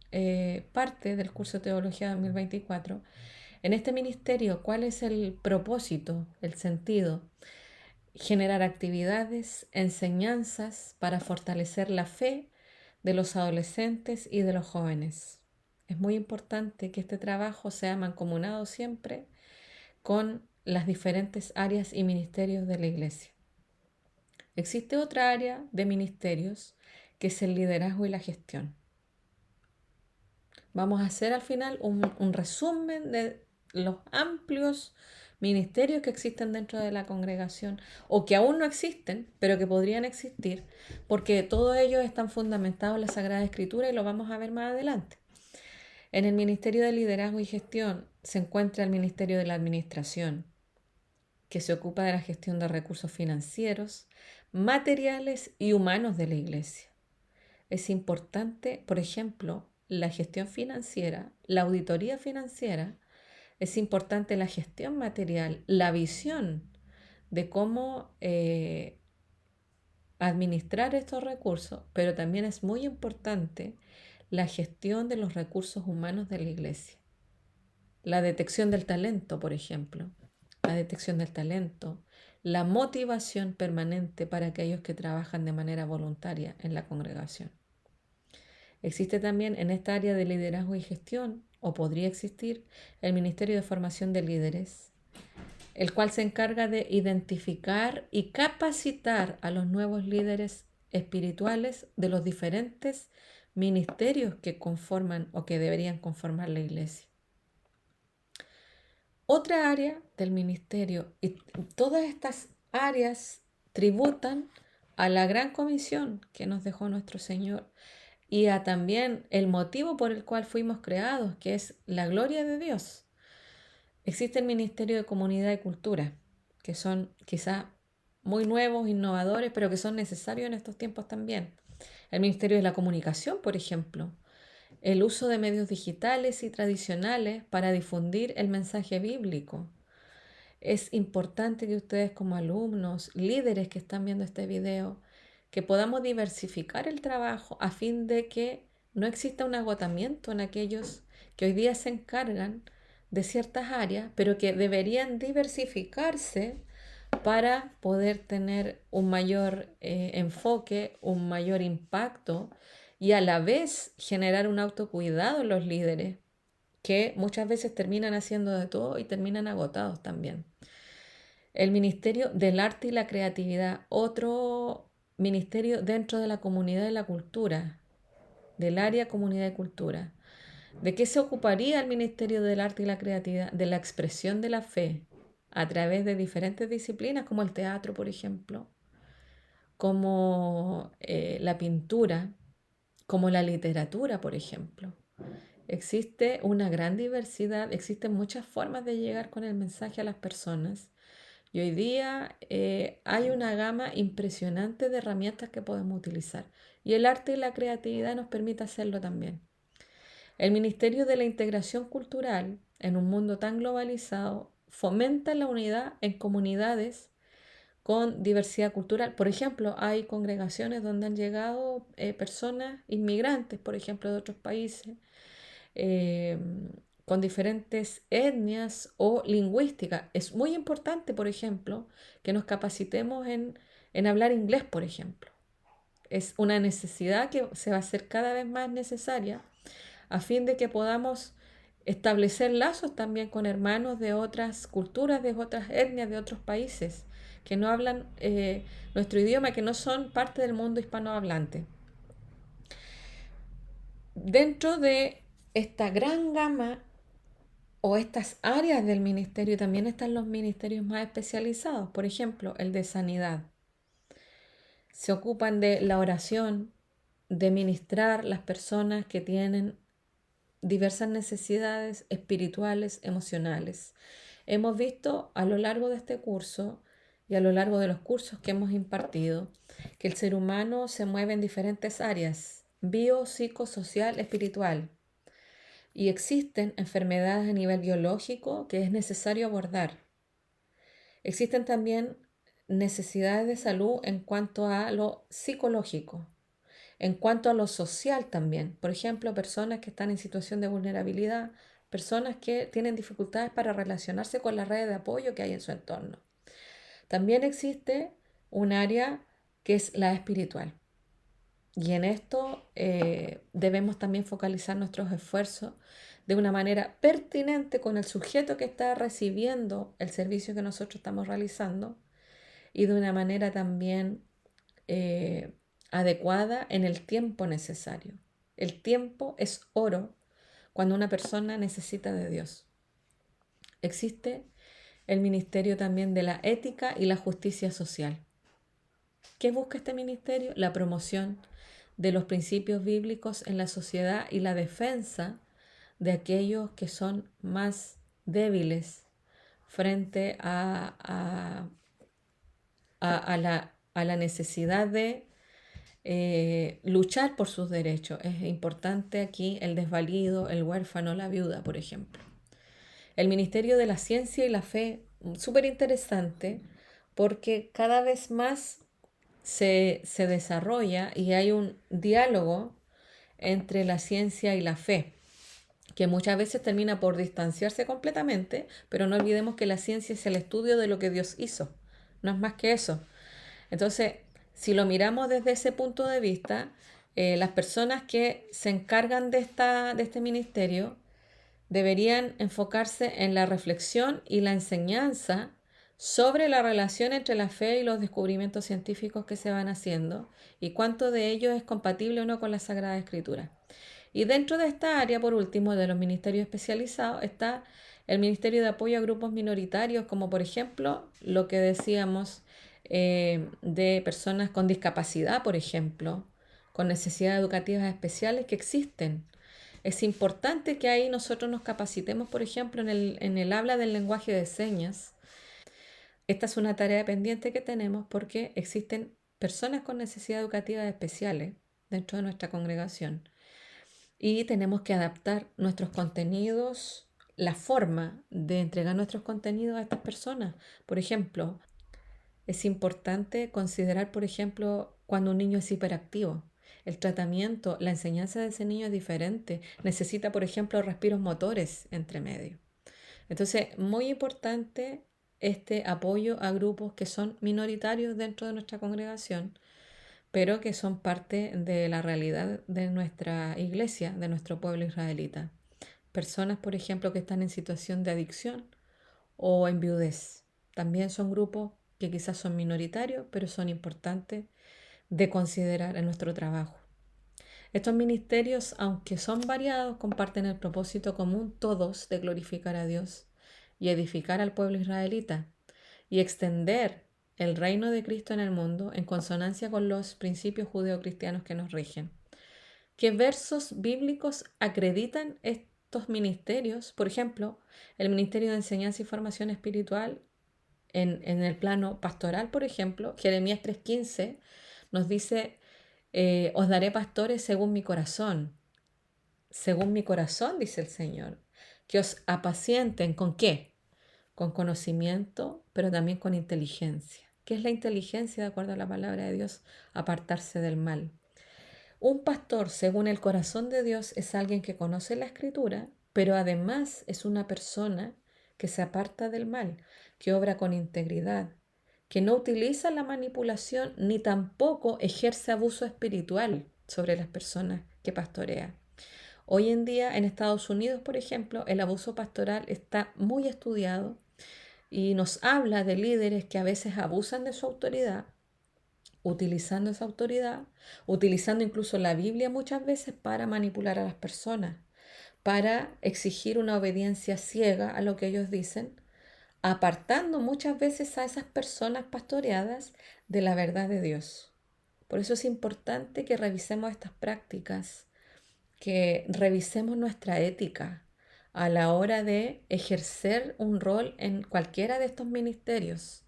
parte del curso de Teología 2024. En este ministerio, ¿cuál es el propósito, el sentido? Generar actividades, enseñanzas para fortalecer la fe de los adolescentes y de los jóvenes. es muy importante que este trabajo sea mancomunado siempre con las diferentes áreas y ministerios de la Iglesia. Existe otra área de ministerios que es el liderazgo y la gestión. Vamos a hacer al final un resumen de los amplios ministerios que existen dentro de la congregación o que aún no existen, pero que podrían existir, porque todos ellos están fundamentados en la Sagrada Escritura y lo vamos a ver más adelante. En el Ministerio de Liderazgo y Gestión se encuentra el Ministerio de la Administración, que se ocupa de la gestión de recursos financieros, materiales y humanos de la Iglesia. Es importante, por ejemplo, la gestión financiera, la auditoría financiera, es importante la gestión material, la visión de cómo administrar estos recursos, pero también es muy importante la gestión de los recursos humanos de la Iglesia. La detección del talento, por ejemplo, la detección del talento, la motivación permanente para aquellos que trabajan de manera voluntaria en la congregación. Existe también en esta área de liderazgo y gestión, o podría existir, el Ministerio de Formación de Líderes, el cual se encarga de identificar y capacitar a los nuevos líderes espirituales de los diferentes ministerios que conforman o que deberían conformar la iglesia. Otra área del ministerio, y todas estas áreas tributan a la gran comisión que nos dejó nuestro Señor y a también el motivo por el cual fuimos creados, que es la gloria de Dios. Existe el Ministerio de Comunidad y Cultura, que son quizás muy nuevos, innovadores, pero que son necesarios en estos tiempos también. El Ministerio de la Comunicación, por ejemplo, el uso de medios digitales y tradicionales para difundir el mensaje bíblico. Es importante que ustedes como alumnos, líderes que están viendo este video, que podamos diversificar el trabajo a fin de que no exista un agotamiento en aquellos que hoy día se encargan de ciertas áreas, pero que deberían diversificarse para poder tener un mayor enfoque, un mayor impacto y a la vez generar un autocuidado en los líderes que muchas veces terminan haciendo de todo y terminan agotados también. El Ministerio del Arte y la Creatividad, otro ministerio dentro de la comunidad de la cultura, del área comunidad y cultura. ¿De qué se ocuparía el Ministerio del Arte y la Creatividad? De la expresión de la fe a través de diferentes disciplinas como el teatro, por ejemplo, como la pintura, como la literatura, por ejemplo. Existe una gran diversidad, existen muchas formas de llegar con el mensaje a las personas. Y hoy día hay una gama impresionante de herramientas que podemos utilizar. Y el arte y la creatividad nos permite hacerlo también. El Ministerio de la Integración Cultural, en un mundo tan globalizado, fomenta la unidad en comunidades con diversidad cultural. Por ejemplo, hay congregaciones donde han llegado personas inmigrantes, por ejemplo, de otros países, eh, con diferentes etnias o lingüísticas. Es muy importante, por ejemplo, que nos capacitemos en hablar inglés, por ejemplo. Es una necesidad que se va a hacer cada vez más necesaria a fin de que podamos establecer lazos también con hermanos de otras culturas, de otras etnias, de otros países que no hablan nuestro idioma, que no son parte del mundo hispanohablante. Dentro de esta gran gama o estas áreas del ministerio también están los ministerios más especializados, por ejemplo, el de sanidad. Se ocupan de la oración, de ministrar las personas que tienen diversas necesidades espirituales, emocionales. Hemos visto a lo largo de este curso y a lo largo de los cursos que hemos impartido que el ser humano se mueve en diferentes áreas, bio, psico, social, espiritual. Y existen enfermedades a nivel biológico que es necesario abordar. Existen también necesidades de salud en cuanto a lo psicológico, en cuanto a lo social también. Por ejemplo, personas que están en situación de vulnerabilidad, personas que tienen dificultades para relacionarse con las redes de apoyo que hay en su entorno. También existe un área que es la espiritual. Y en esto debemos también focalizar nuestros esfuerzos de una manera pertinente con el sujeto que está recibiendo el servicio que nosotros estamos realizando y de una manera también adecuada en el tiempo necesario. El tiempo es oro cuando una persona necesita de Dios. Existe el ministerio también de la ética y la justicia social. ¿Qué busca este ministerio? La promoción de los principios bíblicos en la sociedad y la defensa de aquellos que son más débiles frente a la necesidad de luchar por sus derechos. Es importante aquí el desvalido, el huérfano, la viuda, por ejemplo. El Ministerio de la Ciencia y la Fe, súper interesante, porque cada vez más se desarrolla y hay un diálogo entre la ciencia y la fe, que muchas veces termina por distanciarse completamente, pero no olvidemos que la ciencia es el estudio de lo que Dios hizo, no es más que eso. Entonces, si lo miramos desde ese punto de vista, las personas que se encargan de este ministerio deberían enfocarse en la reflexión y la enseñanza sobre la relación entre la fe y los descubrimientos científicos que se van haciendo y cuánto de ello es compatible o no con la Sagrada Escritura. Y dentro de esta área, por último, de los ministerios especializados, está el Ministerio de Apoyo a Grupos Minoritarios, como por ejemplo lo que decíamos de personas con discapacidad, por ejemplo, con necesidades educativas especiales que existen. Es importante que ahí nosotros nos capacitemos, por ejemplo, en el habla del lenguaje de señas. Esta es una tarea pendiente que tenemos porque existen personas con necesidades educativas especiales dentro de nuestra congregación y tenemos que adaptar nuestros contenidos, la forma de entregar nuestros contenidos a estas personas. Por ejemplo, es importante considerar, por ejemplo, cuando un niño es hiperactivo. El tratamiento, la enseñanza de ese niño es diferente. Necesita, por ejemplo, respiros motores entre medio. Entonces, muy importante este apoyo a grupos que son minoritarios dentro de nuestra congregación, pero que son parte de la realidad de nuestra iglesia, de nuestro pueblo israelita. Personas, por ejemplo, que están en situación de adicción o en viudez. También son grupos que quizás son minoritarios, pero son importantes de considerar en nuestro trabajo. Estos ministerios, aunque son variados, comparten el propósito común todos de glorificar a Dios y edificar al pueblo israelita y extender el reino de Cristo en el mundo en consonancia con los principios judeocristianos que nos rigen. ¿Qué versos bíblicos acreditan estos ministerios? Por ejemplo, el Ministerio de Enseñanza y Formación Espiritual en el plano pastoral, por ejemplo, Jeremías 3:15 nos dice, os daré pastores según mi corazón, dice el Señor, que os apacienten ¿con qué? Con conocimiento, pero también con inteligencia. ¿Qué es la inteligencia de acuerdo a la palabra de Dios? Apartarse del mal. Un pastor, según el corazón de Dios, es alguien que conoce la Escritura, pero además es una persona que se aparta del mal, que obra con integridad, que no utiliza la manipulación ni tampoco ejerce abuso espiritual sobre las personas que pastorea. Hoy en día en Estados Unidos, por ejemplo, el abuso pastoral está muy estudiado y nos habla de líderes que a veces abusan de su autoridad, utilizando esa autoridad, utilizando incluso la Biblia muchas veces para manipular a las personas, para exigir una obediencia ciega a lo que ellos dicen, apartando muchas veces a esas personas pastoreadas de la verdad de Dios. Por eso es importante que revisemos estas prácticas, que revisemos nuestra ética a la hora de ejercer un rol en cualquiera de estos ministerios.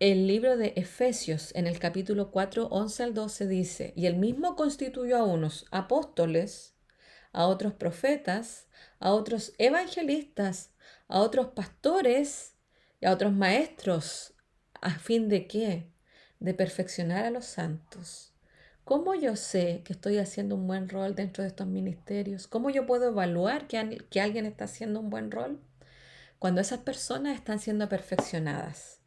El libro de Efesios en el capítulo 4, 11 al 12 dice, y él mismo constituyó a unos apóstoles, a otros profetas, a otros evangelistas, a otros pastores y a otros maestros, ¿a fin de qué? De perfeccionar a los santos. ¿Cómo yo sé que estoy haciendo un buen rol dentro de estos ministerios? ¿Cómo yo puedo evaluar que alguien está haciendo un buen rol? Cuando esas personas están siendo perfeccionadas,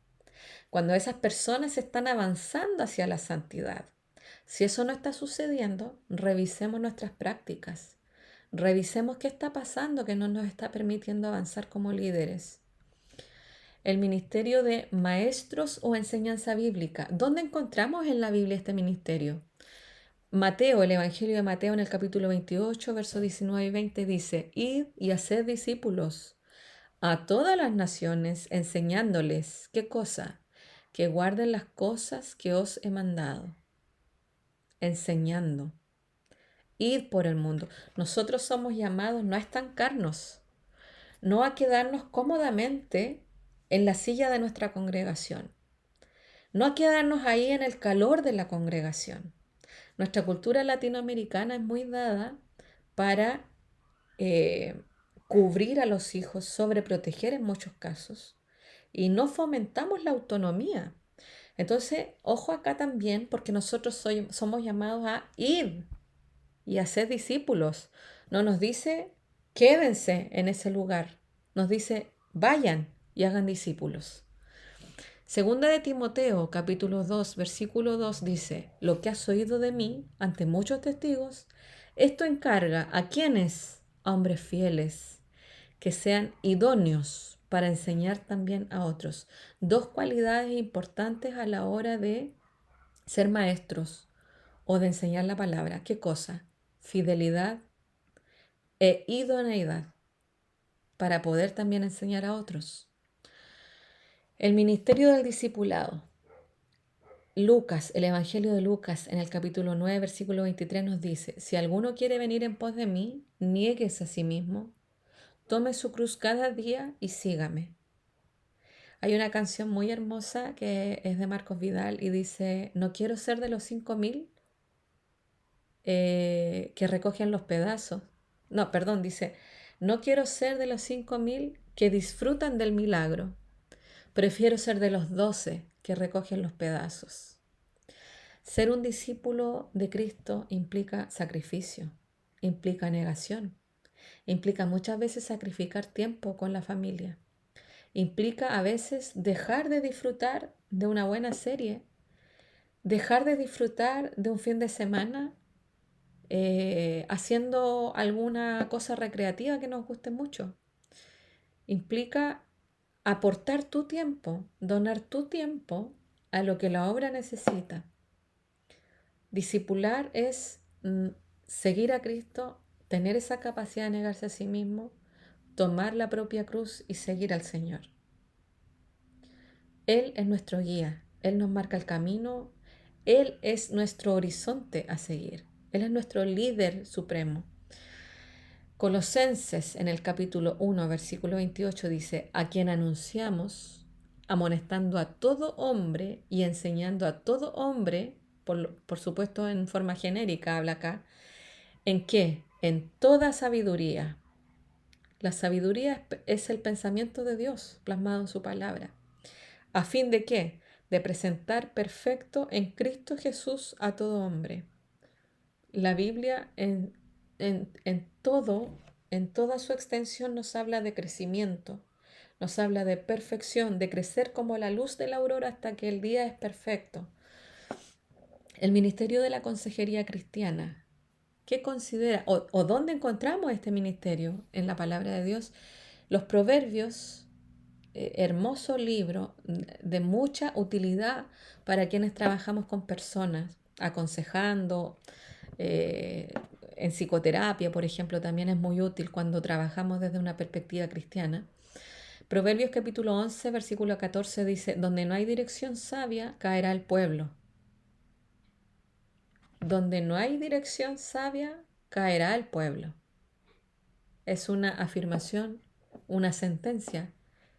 cuando esas personas están avanzando hacia la santidad, Si eso no está sucediendo, revisemos nuestras prácticas. Revisemos qué está pasando que no nos está permitiendo avanzar como líderes. El ministerio de maestros o enseñanza bíblica. ¿Dónde encontramos en la Biblia este ministerio? Mateo, el Evangelio de Mateo en el capítulo 28, versos 19 y 20 dice: Id y haced discípulos a todas las naciones, enseñándoles, ¿qué cosa? Que guarden las cosas que os he mandado. Enseñando. Id por el mundo. Nosotros somos llamados no a estancarnos, no a quedarnos cómodamente en la silla de nuestra congregación, no a quedarnos ahí en el calor de la congregación. Nuestra cultura latinoamericana es muy dada para cubrir a los hijos, sobreproteger en muchos casos, y no fomentamos la autonomía. Entonces, ojo acá también, porque nosotros somos llamados a ir y hacer discípulos. No nos dice quédense en ese lugar, nos dice vayan y hagan discípulos. Segunda de Timoteo, capítulo 2, versículo 2 dice: Lo que has oído de mí ante muchos testigos, esto encarga a quienes, a hombres fieles, que sean idóneos para enseñar también a otros. Dos cualidades importantes a la hora de ser maestros o de enseñar la palabra. ¿Qué cosa? Fidelidad e idoneidad para poder también enseñar a otros. El ministerio del discipulado. Lucas, el Evangelio de Lucas, en el capítulo 9, versículo 23 nos dice: Si alguno quiere venir en pos de mí, niéguese a sí mismo, tome su cruz cada día y sígame. Hay una canción muy hermosa que es de Marcos Vidal y dice: No quiero ser de los 5.000 que recogen los pedazos. No, perdón, dice: No quiero ser de los 5.000 que disfrutan del milagro. Prefiero ser de los 12 que recogen los pedazos. Ser un discípulo de Cristo implica sacrificio, implica negación, implica muchas veces sacrificar tiempo con la familia, implica a veces dejar de disfrutar de una buena serie, dejar de disfrutar de un fin de semana haciendo alguna cosa recreativa que nos guste mucho. Implica aportar tu tiempo, donar tu tiempo a lo que la obra necesita. Discipular es seguir a Cristo, tener esa capacidad de negarse a sí mismo, tomar la propia cruz y seguir al Señor. Él es nuestro guía, Él nos marca el camino, Él es nuestro horizonte a seguir, Él es nuestro líder supremo. Colosenses en el capítulo 1, versículo 28 dice: A quien anunciamos, amonestando a todo hombre y enseñando a todo hombre, por supuesto en forma genérica habla acá, ¿en qué? En toda sabiduría. La sabiduría es el pensamiento de Dios plasmado en su palabra. ¿A fin de qué? De presentar perfecto en Cristo Jesús a todo hombre. La Biblia en toda su extensión nos habla de crecimiento, nos habla de perfección, de crecer como la luz de la aurora hasta que el día es perfecto. El ministerio de la consejería cristiana, ¿qué considera o dónde encontramos este ministerio? En la palabra de Dios. Los Proverbios, hermoso libro de mucha utilidad para quienes trabajamos con personas, aconsejando, en psicoterapia, por ejemplo, también es muy útil cuando trabajamos desde una perspectiva cristiana. Proverbios capítulo 11, versículo 14 dice: Donde no hay dirección sabia, caerá el pueblo. Donde no hay dirección sabia, caerá el pueblo. Es una afirmación, una sentencia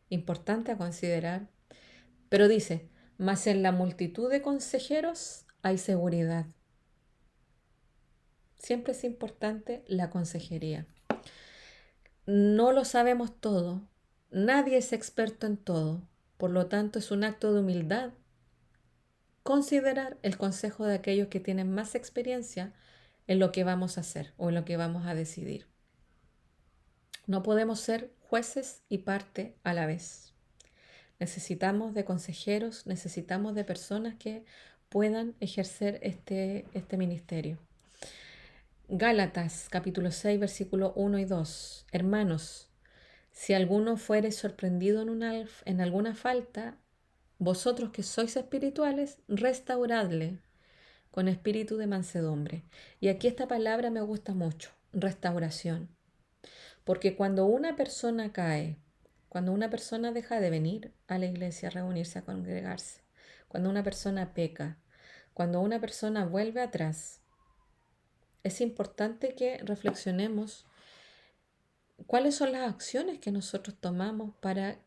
importante a considerar, pero dice: mas en la multitud de consejeros hay seguridad. Siempre es importante la consejería. No lo sabemos todo, nadie es experto en todo, por lo tanto es un acto de humildad considerar el consejo de aquellos que tienen más experiencia en lo que vamos a hacer o en lo que vamos a decidir. No podemos ser jueces y parte a la vez. Necesitamos de consejeros, necesitamos de personas que puedan ejercer este ministerio. Gálatas capítulo 6 versículo 1 y 2. Hermanos, si alguno fuere sorprendido en alguna falta, vosotros que sois espirituales, restauradle con espíritu de mansedumbre. Y aquí esta palabra me gusta mucho, restauración. Porque cuando una persona cae, cuando una persona deja de venir a la iglesia a reunirse, a congregarse, cuando una persona peca, cuando una persona vuelve atrás, es importante que reflexionemos cuáles son las acciones que nosotros tomamos para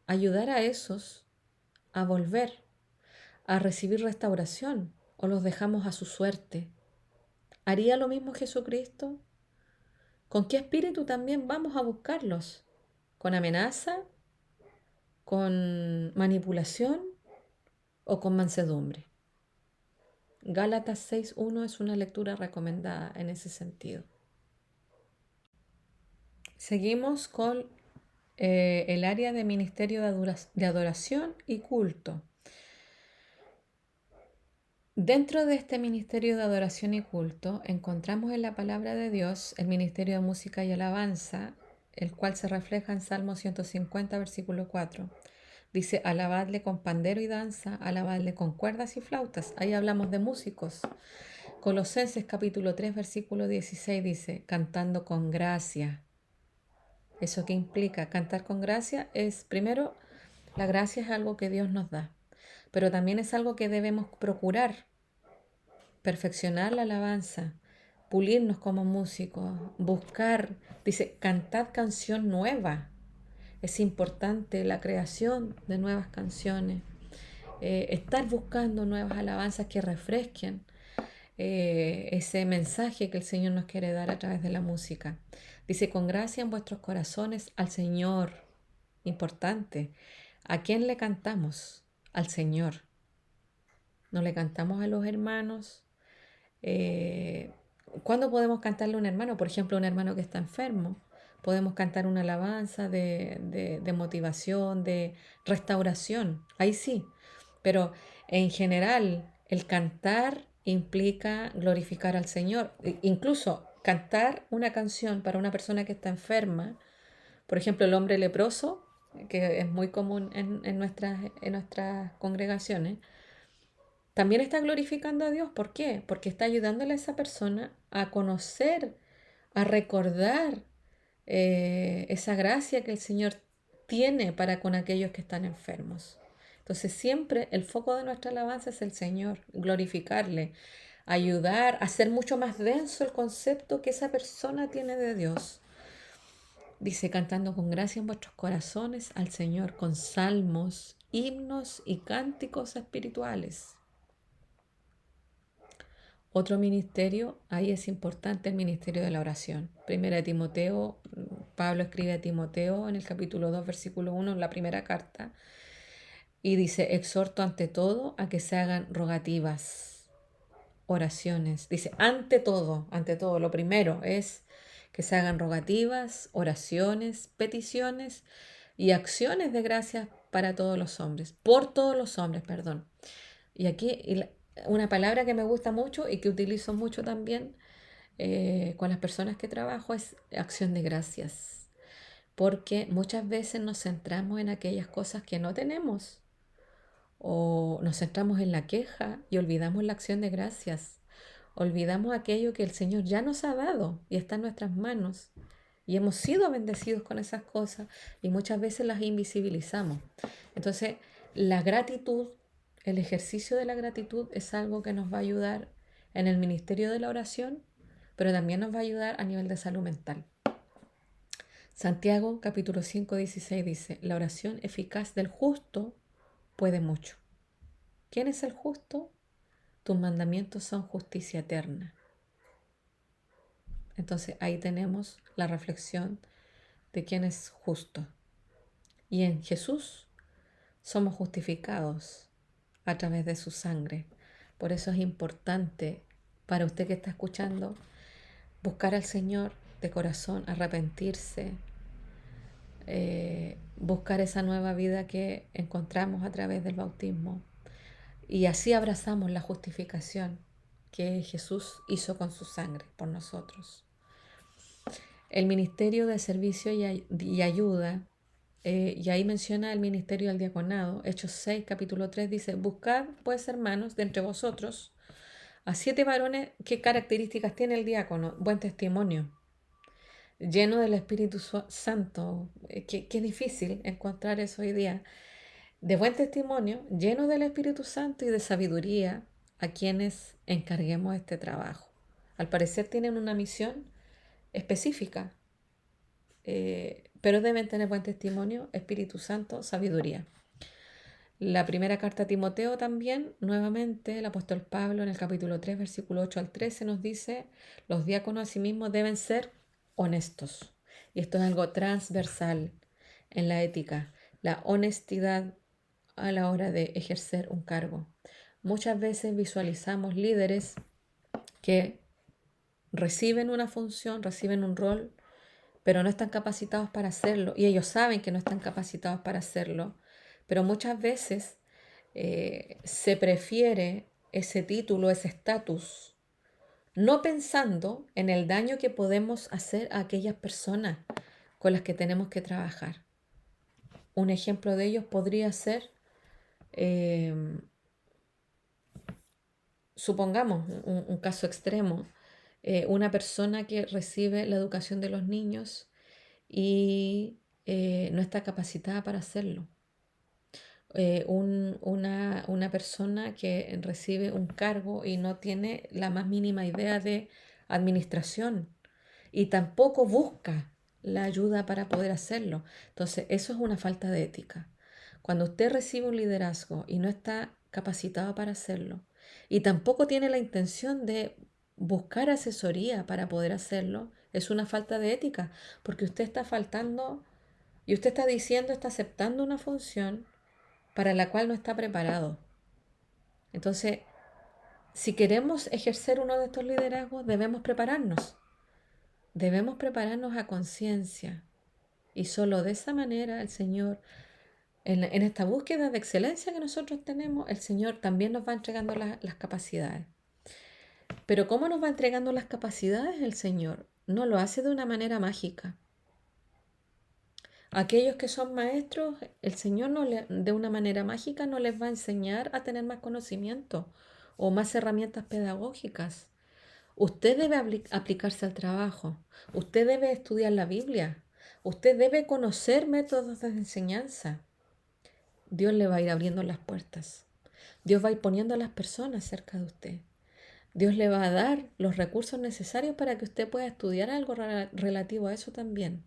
ayudar a esos a volver, a recibir restauración, o los dejamos a su suerte. ¿Haría lo mismo Jesucristo? ¿Con qué espíritu también vamos a buscarlos? ¿Con amenaza? ¿Con manipulación? ¿O con mansedumbre? Gálatas 6:1 es una lectura recomendada en ese sentido. Seguimos con el área de ministerio de adoración y culto. Dentro de este ministerio de adoración y culto encontramos en la palabra de Dios el ministerio de música y alabanza, el cual se refleja en Salmo 150, versículo 4. Dice, alabadle con pandero y danza, alabadle con cuerdas y flautas. Ahí hablamos de músicos. Colosenses capítulo 3, versículo 16 dice, cantando con gracia. ¿Eso qué implica? Cantar con gracia es, primero, la gracia es algo que Dios nos da, pero también es algo que debemos procurar, perfeccionar la alabanza, pulirnos como músicos, buscar, dice, cantad canción nueva. Es importante la creación de nuevas canciones, estar buscando nuevas alabanzas que refresquen ese mensaje que el Señor nos quiere dar a través de la música. Dice, con gracia en vuestros corazones al Señor. Importante. ¿A quién le cantamos? Al Señor. No le cantamos a los hermanos. ¿Cuándo podemos cantarle a un hermano? Por ejemplo, a un hermano que está enfermo. Podemos cantar una alabanza de motivación, de restauración. Ahí sí. Pero en general, el cantar implica glorificar al Señor. Incluso cantar una canción para una persona que está enferma, por ejemplo, el hombre leproso, que es muy común en nuestras congregaciones, también está glorificando a Dios. ¿Por qué? Porque está ayudándole a esa persona a conocer, a recordar esa gracia que el Señor tiene para con aquellos que están enfermos. Entonces siempre el foco de nuestra alabanza es el Señor, glorificarle, ayudar a hacer mucho más denso el concepto que esa persona tiene de Dios. Dice, cantando con gracia en vuestros corazones al Señor, con salmos, himnos y cánticos espirituales. Otro ministerio, ahí es importante el ministerio de la oración. Primera de Timoteo, Pablo escribe a Timoteo en el capítulo 2, versículo 1, en la primera carta, y dice, exhorto ante todo a que se hagan rogativas, oraciones. Dice, ante todo, lo primero es que se hagan rogativas, oraciones, peticiones y acciones de gracias para todos los hombres, por todos los hombres, perdón. Y aquí una palabra que me gusta mucho y que utilizo mucho también con las personas que trabajo es acción de gracias, porque muchas veces nos centramos en aquellas cosas que no tenemos o nos centramos en la queja y olvidamos la acción de gracias, olvidamos aquello que el Señor ya nos ha dado y está en nuestras manos y hemos sido bendecidos con esas cosas y muchas veces las invisibilizamos. Entonces, la gratitud, el ejercicio de la gratitud es algo que nos va a ayudar en el ministerio de la oración, pero también nos va a ayudar a nivel de salud mental. Santiago capítulo 5, 16 dice, la oración eficaz del justo puede mucho. ¿Quién es el justo? Tus mandamientos son justicia eterna. Entonces ahí tenemos la reflexión de quién es justo. Y en Jesús somos justificados a través de su sangre. Por eso es importante para usted que está escuchando buscar al Señor de corazón, arrepentirse, buscar esa nueva vida que encontramos a través del bautismo Y así abrazamos la justificación que Jesús hizo con su sangre por nosotros. El ministerio de servicio y ayuda, y ahí menciona el ministerio del diaconado. Hechos 6, capítulo 3 dice: buscad pues, hermanos, de entre vosotros a 7 varones. ¿Qué características tiene el diácono? Buen testimonio, lleno del Espíritu Santo. Qué difícil encontrar eso hoy día. De buen testimonio, lleno del Espíritu Santo y de sabiduría, a quienes encarguemos este trabajo. Al parecer tienen una misión específica, pero deben tener buen testimonio, Espíritu Santo, sabiduría. La primera carta a Timoteo también, nuevamente, el apóstol Pablo en el capítulo 3, versículo 8 al 13 nos dice: los diáconos asimismo deben ser honestos. Y esto es algo transversal en la ética, la honestidad a la hora de ejercer un cargo. Muchas veces visualizamos líderes que reciben una función, reciben un rol, pero no están capacitados para hacerlo, y ellos saben que no están capacitados para hacerlo, pero muchas veces se prefiere ese título, ese estatus, no pensando en el daño que podemos hacer a aquellas personas con las que tenemos que trabajar. Un ejemplo de ellos podría ser, supongamos un caso extremo, una persona que recibe la educación de los niños y no está capacitada para hacerlo. Una persona que recibe un cargo y no tiene la más mínima idea de administración y tampoco busca la ayuda para poder hacerlo. Entonces, eso es una falta de ética. Cuando usted recibe un liderazgo y no está capacitado para hacerlo y tampoco tiene la intención de buscar asesoría para poder hacerlo, es una falta de ética, porque usted está faltando y usted está diciendo, está aceptando una función para la cual no está preparado. Entonces, si queremos ejercer uno de estos liderazgos, debemos prepararnos a conciencia, y solo de esa manera el Señor, en esta búsqueda de excelencia que nosotros tenemos, el Señor también nos va entregando las capacidades. Pero ¿cómo nos va entregando las capacidades el Señor? No lo hace de una manera mágica. Aquellos que son maestros, el Señor de una manera mágica no les va a enseñar a tener más conocimiento o más herramientas pedagógicas. Usted debe aplicarse al trabajo, usted debe estudiar la Biblia, usted debe conocer métodos de enseñanza. Dios le va a ir abriendo las puertas. Dios va a ir poniendo a las personas cerca de usted. Dios le va a dar los recursos necesarios para que usted pueda estudiar algo relativo a eso también.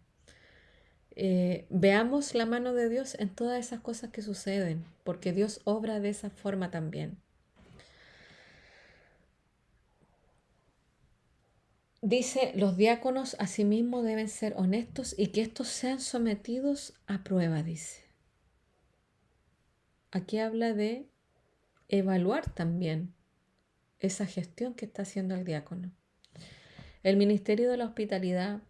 Veamos la mano de Dios en todas esas cosas que suceden, porque Dios obra de esa forma también. Dice: los diáconos asimismo deben ser honestos y que estos sean sometidos a prueba, dice. Aquí habla de evaluar también esa gestión que está haciendo el diácono. El ministerio de la hospitalidad,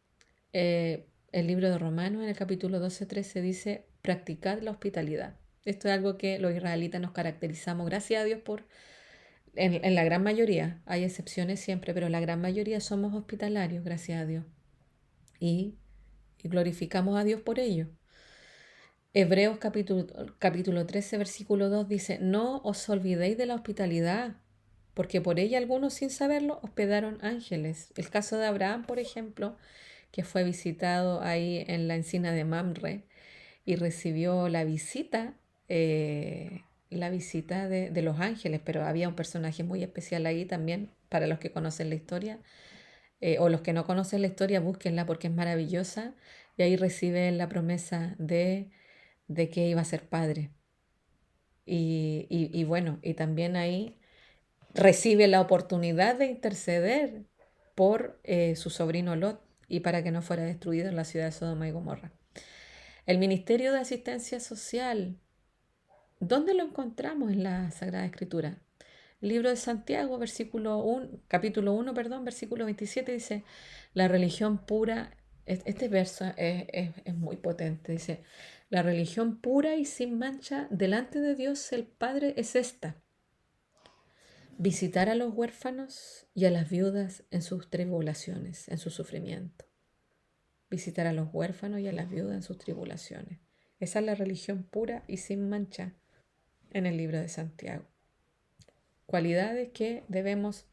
el libro de Romanos en el capítulo 12-13 dice: practicad la hospitalidad. Esto es algo que los israelitas nos caracterizamos, gracias a Dios, en la gran mayoría. Hay excepciones siempre, pero la gran mayoría somos hospitalarios, gracias a Dios. Y glorificamos a Dios por ello. Hebreos capítulo 13, versículo 2 dice: no os olvidéis de la hospitalidad, porque por ella algunos, sin saberlo, hospedaron ángeles. El caso de Abraham, por ejemplo, que fue visitado ahí en la encina de Mamre y recibió la visita de los ángeles, pero había un personaje muy especial ahí también, para los que conocen la historia, o los que no conocen la historia, búsquenla porque es maravillosa, y ahí recibe la promesa de que iba a ser padre. Y bueno, y también ahí recibe la oportunidad de interceder por su sobrino Lot y para que no fuera destruido en la ciudad de Sodoma y Gomorra. El ministerio de asistencia social, ¿dónde lo encontramos en la Sagrada Escritura? El libro de Santiago, capítulo 1, versículo 27 dice: la religión pura, este verso es muy potente, dice: la religión pura y sin mancha delante de Dios el Padre es esta, visitar a los huérfanos y a las viudas en sus tribulaciones, en su sufrimiento. Visitar a los huérfanos y a las viudas en sus tribulaciones. Esa es la religión pura y sin mancha en el libro de Santiago. Cualidades que debemos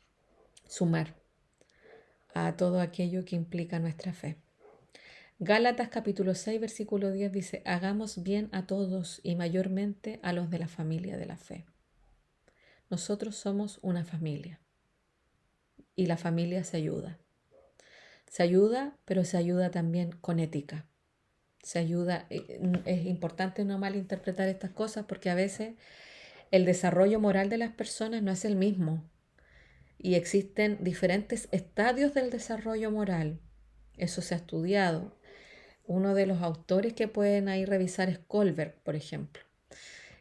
sumar a todo aquello que implica nuestra fe. Gálatas capítulo 6, versículo 10 dice, hagamos bien a todos y mayormente a los de la familia de la fe. Nosotros somos una familia y la familia se ayuda. Se ayuda, pero se ayuda también con ética. Se ayuda, es importante no malinterpretar estas cosas porque a veces el desarrollo moral de las personas no es el mismo y existen diferentes estadios del desarrollo moral. Eso se ha estudiado. Uno de los autores que pueden ahí revisar es Kohlberg, por ejemplo.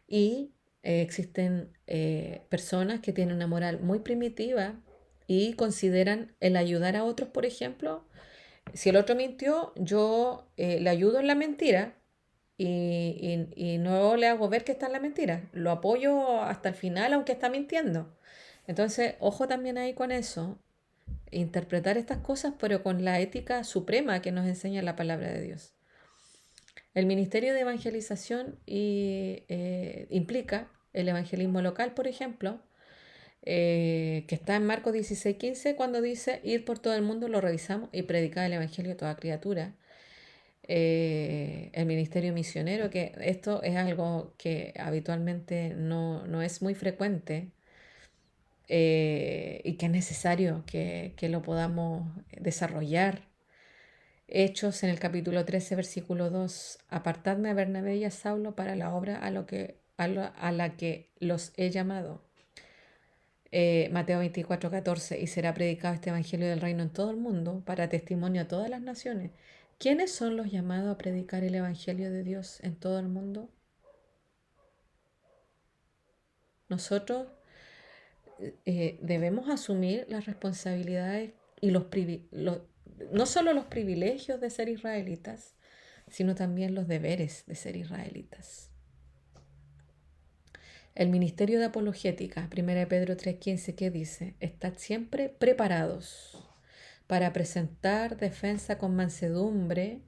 Y existen personas que tienen una moral muy primitiva y consideran el ayudar a otros, por ejemplo, si el otro mintió, yo le ayudo en la mentira y no le hago ver que está en la mentira. Lo apoyo hasta el final, aunque está mintiendo. Entonces, ojo también ahí con eso. Interpretar estas cosas, pero con la ética suprema que nos enseña la palabra de Dios. El ministerio de evangelización implica el evangelismo local, por ejemplo, que está en Marcos 16:15, cuando dice, ir por todo el mundo, lo revisamos, y predicar el evangelio a toda criatura. El ministerio misionero, que esto es algo que habitualmente no es muy frecuente, y que es necesario que lo podamos desarrollar. Hechos en el capítulo 13, versículo 2, apartadme a Bernabé y a Saulo para la obra a la que los he llamado. Mateo 24:14, y será predicado este evangelio del reino en todo el mundo para testimonio a todas las naciones. ¿Quiénes son los llamados a predicar el evangelio de Dios en todo el mundo? Nosotros debemos asumir las responsabilidades y no solo los privilegios de ser israelitas, sino también los deberes de ser israelitas. El ministerio de apologética, 1 Pedro 3:15, ¿qué dice? Estad siempre preparados para presentar defensa con mansedumbre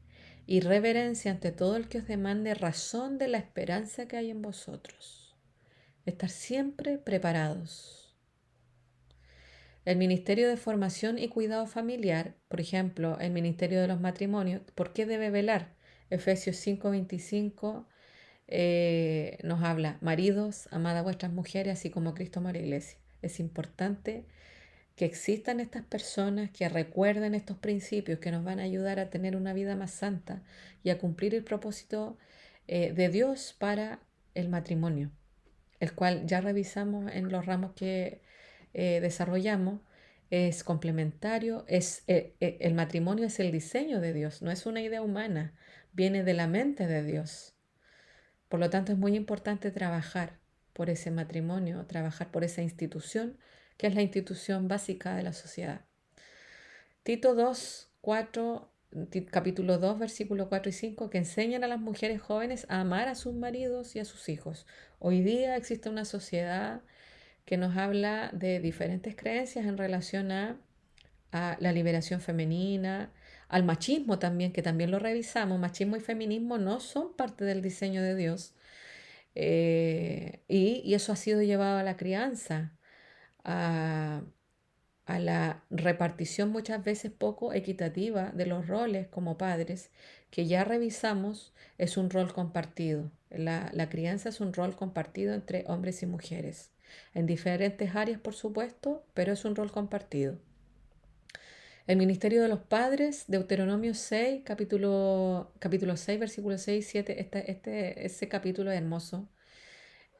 y reverencia ante todo el que os demande razón de la esperanza que hay en vosotros. Estar siempre preparados. El ministerio de formación y cuidado familiar, por ejemplo, el ministerio de los matrimonios, ¿por qué debe velar? Efesios 5:25 nos habla, maridos, amad a vuestras mujeres, así como Cristo amó a la iglesia. Es importante que existan estas personas que recuerden estos principios que nos van a ayudar a tener una vida más santa y a cumplir el propósito de Dios para el matrimonio, el cual ya revisamos en los ramos que desarrollamos. Es complementario, el matrimonio es el diseño de Dios, no es una idea humana, viene de la mente de Dios. Por lo tanto, es muy importante trabajar por ese matrimonio, trabajar por esa institución, que es la institución básica de la sociedad. Tito 2, 4, capítulo 2, versículos 4 y 5, que enseñan a las mujeres jóvenes a amar a sus maridos y a sus hijos. Hoy día existe una sociedad que nos habla de diferentes creencias en relación a la liberación femenina, al machismo también, que también lo revisamos. Machismo y feminismo no son parte del diseño de Dios. Y eso ha sido llevado a la crianza, a, a la repartición muchas veces poco equitativa de los roles como padres, que ya revisamos, es un rol compartido. La crianza es un rol compartido entre hombres y mujeres, en diferentes áreas, por supuesto, pero es un rol compartido. El ministerio de los padres, Deuteronomio 6, capítulo 6, versículos 6 y 7, ese capítulo es hermoso.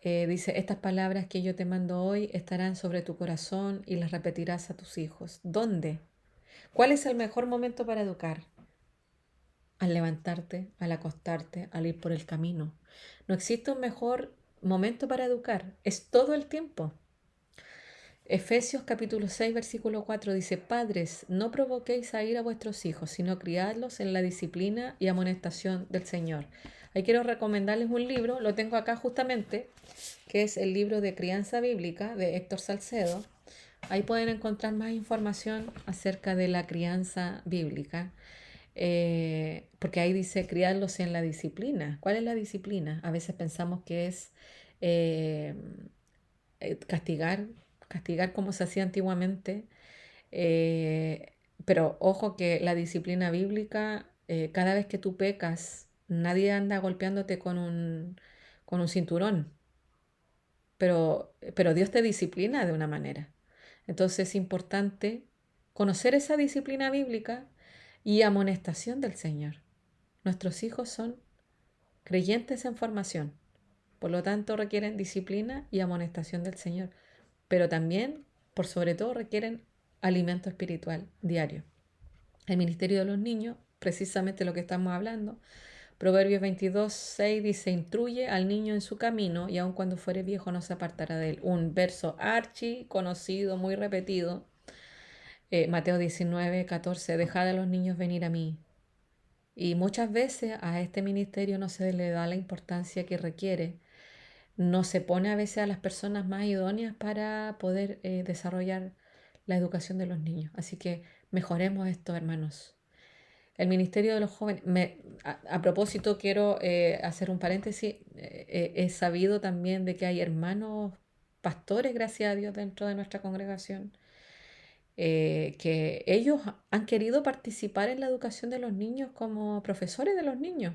Dice, estas palabras que yo te mando hoy estarán sobre tu corazón y las repetirás a tus hijos. ¿Dónde? ¿Cuál es el mejor momento para educar? Al levantarte, al acostarte, al ir por el camino. No existe un mejor momento para educar, es todo el tiempo. Efesios capítulo 6, versículo 4 dice, Padres, no provoquéis a ir a vuestros hijos, sino criadlos en la disciplina y amonestación del Señor. Ahí quiero recomendarles un libro, lo tengo acá justamente, que es el libro de Crianza Bíblica de Héctor Salcedo. Ahí pueden encontrar más información acerca de la crianza bíblica, porque ahí dice criarlos en la disciplina. ¿Cuál es la disciplina? A veces pensamos que es eh, castigar, castigar como se hacía antiguamente, eh, pero ojo que la disciplina bíblica, cada vez que tú pecas, nadie anda golpeándote con un cinturón, pero Dios te disciplina de una manera. Entonces es importante conocer esa disciplina bíblica y amonestación del Señor. Nuestros hijos son creyentes en formación, por lo tanto requieren disciplina y amonestación del Señor, pero también, por sobre todo, requieren alimento espiritual diario. El ministerio de los niños, precisamente lo que estamos hablando, Proverbios 22:6 dice, instruye al niño en su camino y aun cuando fuere viejo no se apartará de él. Un verso archi conocido, muy repetido. Mateo 19:14, dejad a los niños venir a mí. Y muchas veces a este ministerio no se le da la importancia que requiere. No se pone a veces a las personas más idóneas para poder desarrollar la educación de los niños. Así que mejoremos esto, hermanos. El Ministerio de los Jóvenes, a propósito quiero hacer un paréntesis, he sabido también de que hay hermanos pastores, gracias a Dios, dentro de nuestra congregación, que ellos han querido participar en la educación de los niños como profesores de los niños.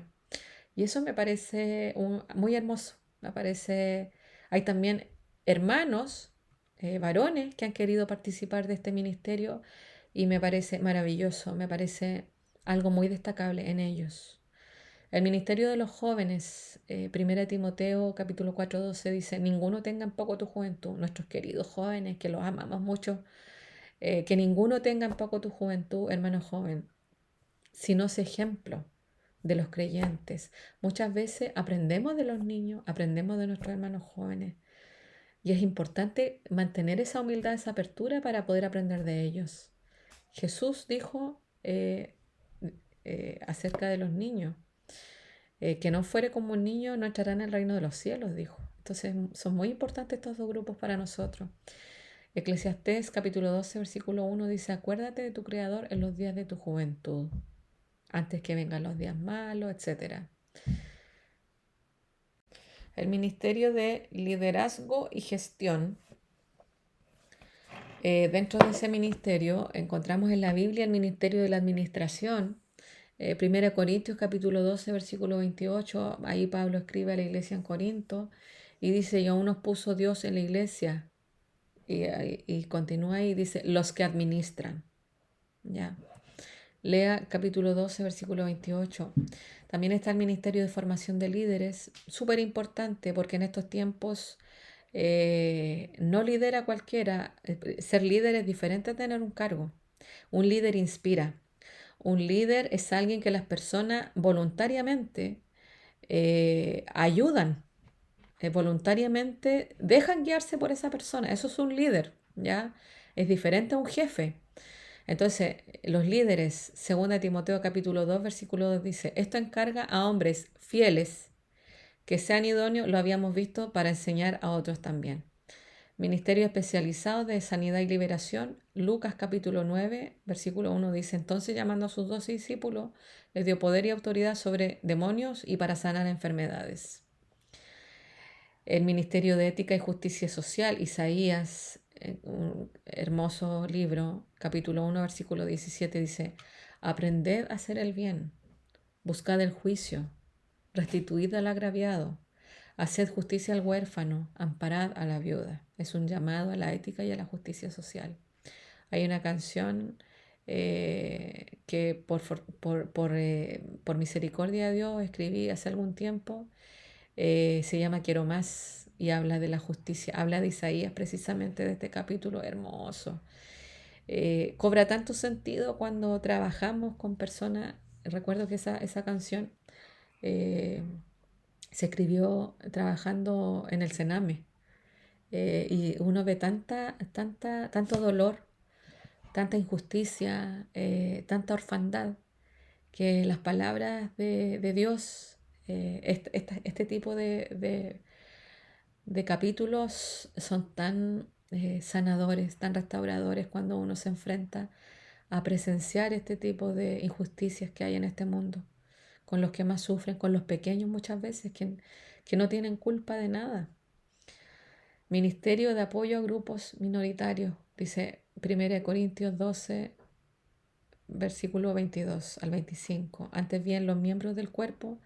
Y eso me parece muy hermoso. Me parece, hay también hermanos, varones, que han querido participar de este ministerio y me parece maravilloso, me parece algo muy destacable en ellos. El ministerio de los jóvenes, 1 Timoteo capítulo 4:12 dice, ninguno tenga en poco tu juventud, nuestros queridos jóvenes que los amamos mucho, que ninguno tenga en poco tu juventud, hermano joven, sino ese ejemplo de los creyentes. Muchas veces aprendemos de los niños, aprendemos de nuestros hermanos jóvenes y es importante mantener esa humildad, esa apertura para poder aprender de ellos. Jesús dijo acerca de los niños, que no fuere como un niño no entrará en el reino de los cielos, dijo. Entonces son muy importantes estos dos grupos para nosotros. Eclesiastés capítulo 12, versículo 1 dice, acuérdate de tu Creador en los días de tu juventud, antes que vengan los días malos, etc. El Ministerio de Liderazgo y Gestión. Dentro de ese ministerio encontramos en la Biblia el Ministerio de la Administración. 1 Corintios capítulo 12, versículo 28, ahí Pablo escribe a la iglesia en Corinto y dice, y aún nos puso Dios en la iglesia. Y continúa y dice, los que administran. ¿Ya? Lea capítulo 12, versículo 28. También está el Ministerio de Formación de Líderes, súper importante porque en estos tiempos no lidera cualquiera. Ser líder es diferente a tener un cargo. Un líder inspira. Un líder es alguien que las personas voluntariamente ayudan, voluntariamente dejan guiarse por esa persona. Eso es un líder, ¿ya? Es diferente a un jefe. Entonces, los líderes, 2 Timoteo capítulo 2, versículo 2 dice, esto encarga a hombres fieles que sean idóneos, lo habíamos visto, para enseñar a otros también. Ministerio especializado de sanidad y liberación, Lucas capítulo 9, versículo 1 dice, entonces llamando a sus 12 discípulos, les dio poder y autoridad sobre demonios y para sanar enfermedades. El Ministerio de Ética y Justicia Social, Isaías, un hermoso libro, capítulo 1, versículo 17 dice, aprended a hacer el bien, buscad el juicio, restituid al agraviado, haced justicia al huérfano, amparad a la viuda. Es un llamado a la ética y a la justicia social. Hay una canción que por misericordia de Dios escribí hace algún tiempo, se llama Quiero Más y habla de la justicia, habla de Isaías precisamente de este capítulo hermoso. Cobra tanto sentido cuando trabajamos con personas. Recuerdo que esa canción se escribió trabajando en el Sename Y uno ve tanto dolor, tanta injusticia, tanta orfandad, que las palabras de Dios, este tipo de capítulos son tan sanadores, tan restauradores cuando uno se enfrenta a presenciar este tipo de injusticias que hay en este mundo, con los que más sufren, con los pequeños muchas veces, que no tienen culpa de nada. Ministerio de apoyo a grupos minoritarios, dice 1 Corintios 12, versículo 22 al 25. Antes bien, los miembros del cuerpo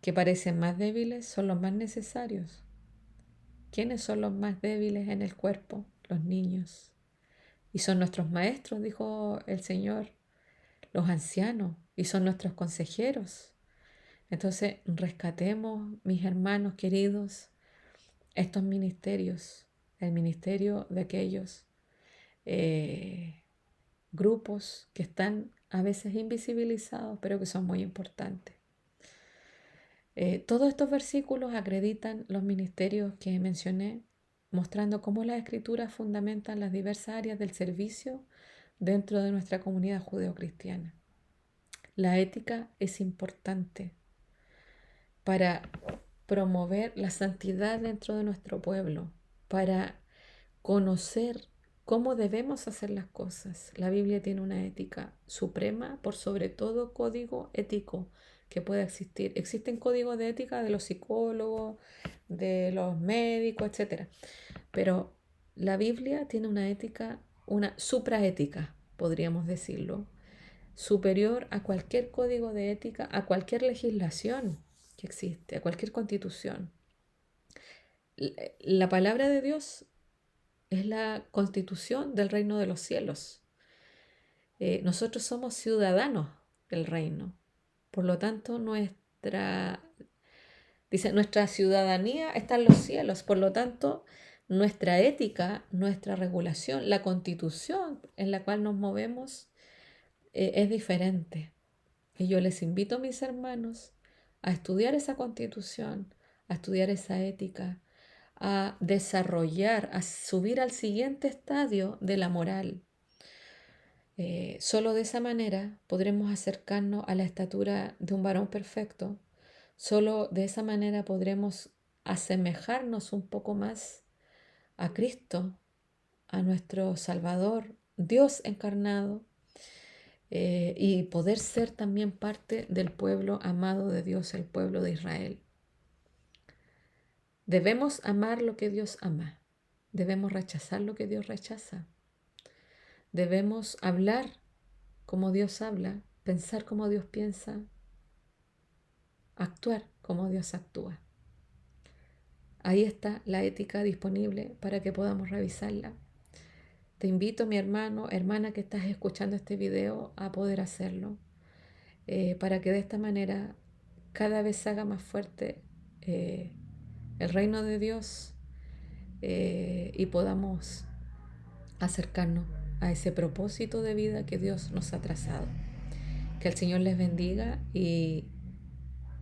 que parecen más débiles son los más necesarios. ¿Quiénes son los más débiles en el cuerpo? Los niños. Y son nuestros maestros, dijo el Señor, los ancianos, y son nuestros consejeros. Entonces, rescatemos, mis hermanos queridos, estos ministerios, el ministerio de aquellos grupos que están a veces invisibilizados, pero que son muy importantes. Todos estos versículos acreditan los ministerios que mencioné, mostrando cómo las escrituras fundamentan las diversas áreas del servicio dentro de nuestra comunidad judeocristiana. La ética es importante para promover la santidad dentro de nuestro pueblo, para conocer cómo debemos hacer las cosas. La Biblia tiene una ética suprema por sobre todo código ético que pueda existir. Existen códigos de ética de los psicólogos, de los médicos, etc. Pero la Biblia tiene una ética, una supraética, podríamos decirlo, superior a cualquier código de ética, a cualquier legislación que existe, a cualquier constitución. La palabra de Dios es la constitución del reino de los cielos. Nosotros somos ciudadanos del reino. Por lo tanto, nuestra ciudadanía está en los cielos. Por lo tanto, nuestra ética, nuestra regulación, la constitución en la cual nos movemos es diferente. Y yo les invito, mis hermanos, a estudiar esa constitución, a estudiar esa ética, a desarrollar, a subir al siguiente estadio de la moral. Solo de esa manera podremos acercarnos a la estatura de un varón perfecto. Solo de esa manera podremos asemejarnos un poco más a Cristo, a nuestro Salvador, Dios encarnado, y poder ser también parte del pueblo amado de Dios, el pueblo de Israel. Debemos amar lo que Dios ama. Debemos rechazar lo que Dios rechaza. Debemos hablar como Dios habla, pensar como Dios piensa, actuar como Dios actúa. Ahí está la ética disponible para que podamos revisarla. Te invito, mi hermano, hermana que estás escuchando este video, a poder hacerlo, para que de esta manera cada vez se haga más fuerte el reino de Dios, y podamos acercarnos a ese propósito de vida que Dios nos ha trazado. Que el Señor les bendiga y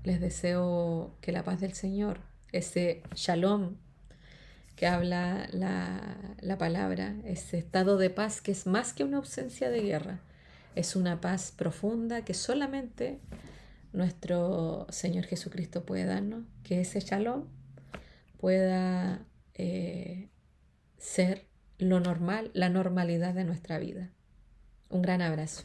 les deseo que la paz del Señor, ese shalom que habla la palabra, ese estado de paz que es más que una ausencia de guerra, es una paz profunda que solamente nuestro Señor Jesucristo puede darnos, que ese shalom pueda ser lo normal, la normalidad de nuestra vida. Un gran abrazo.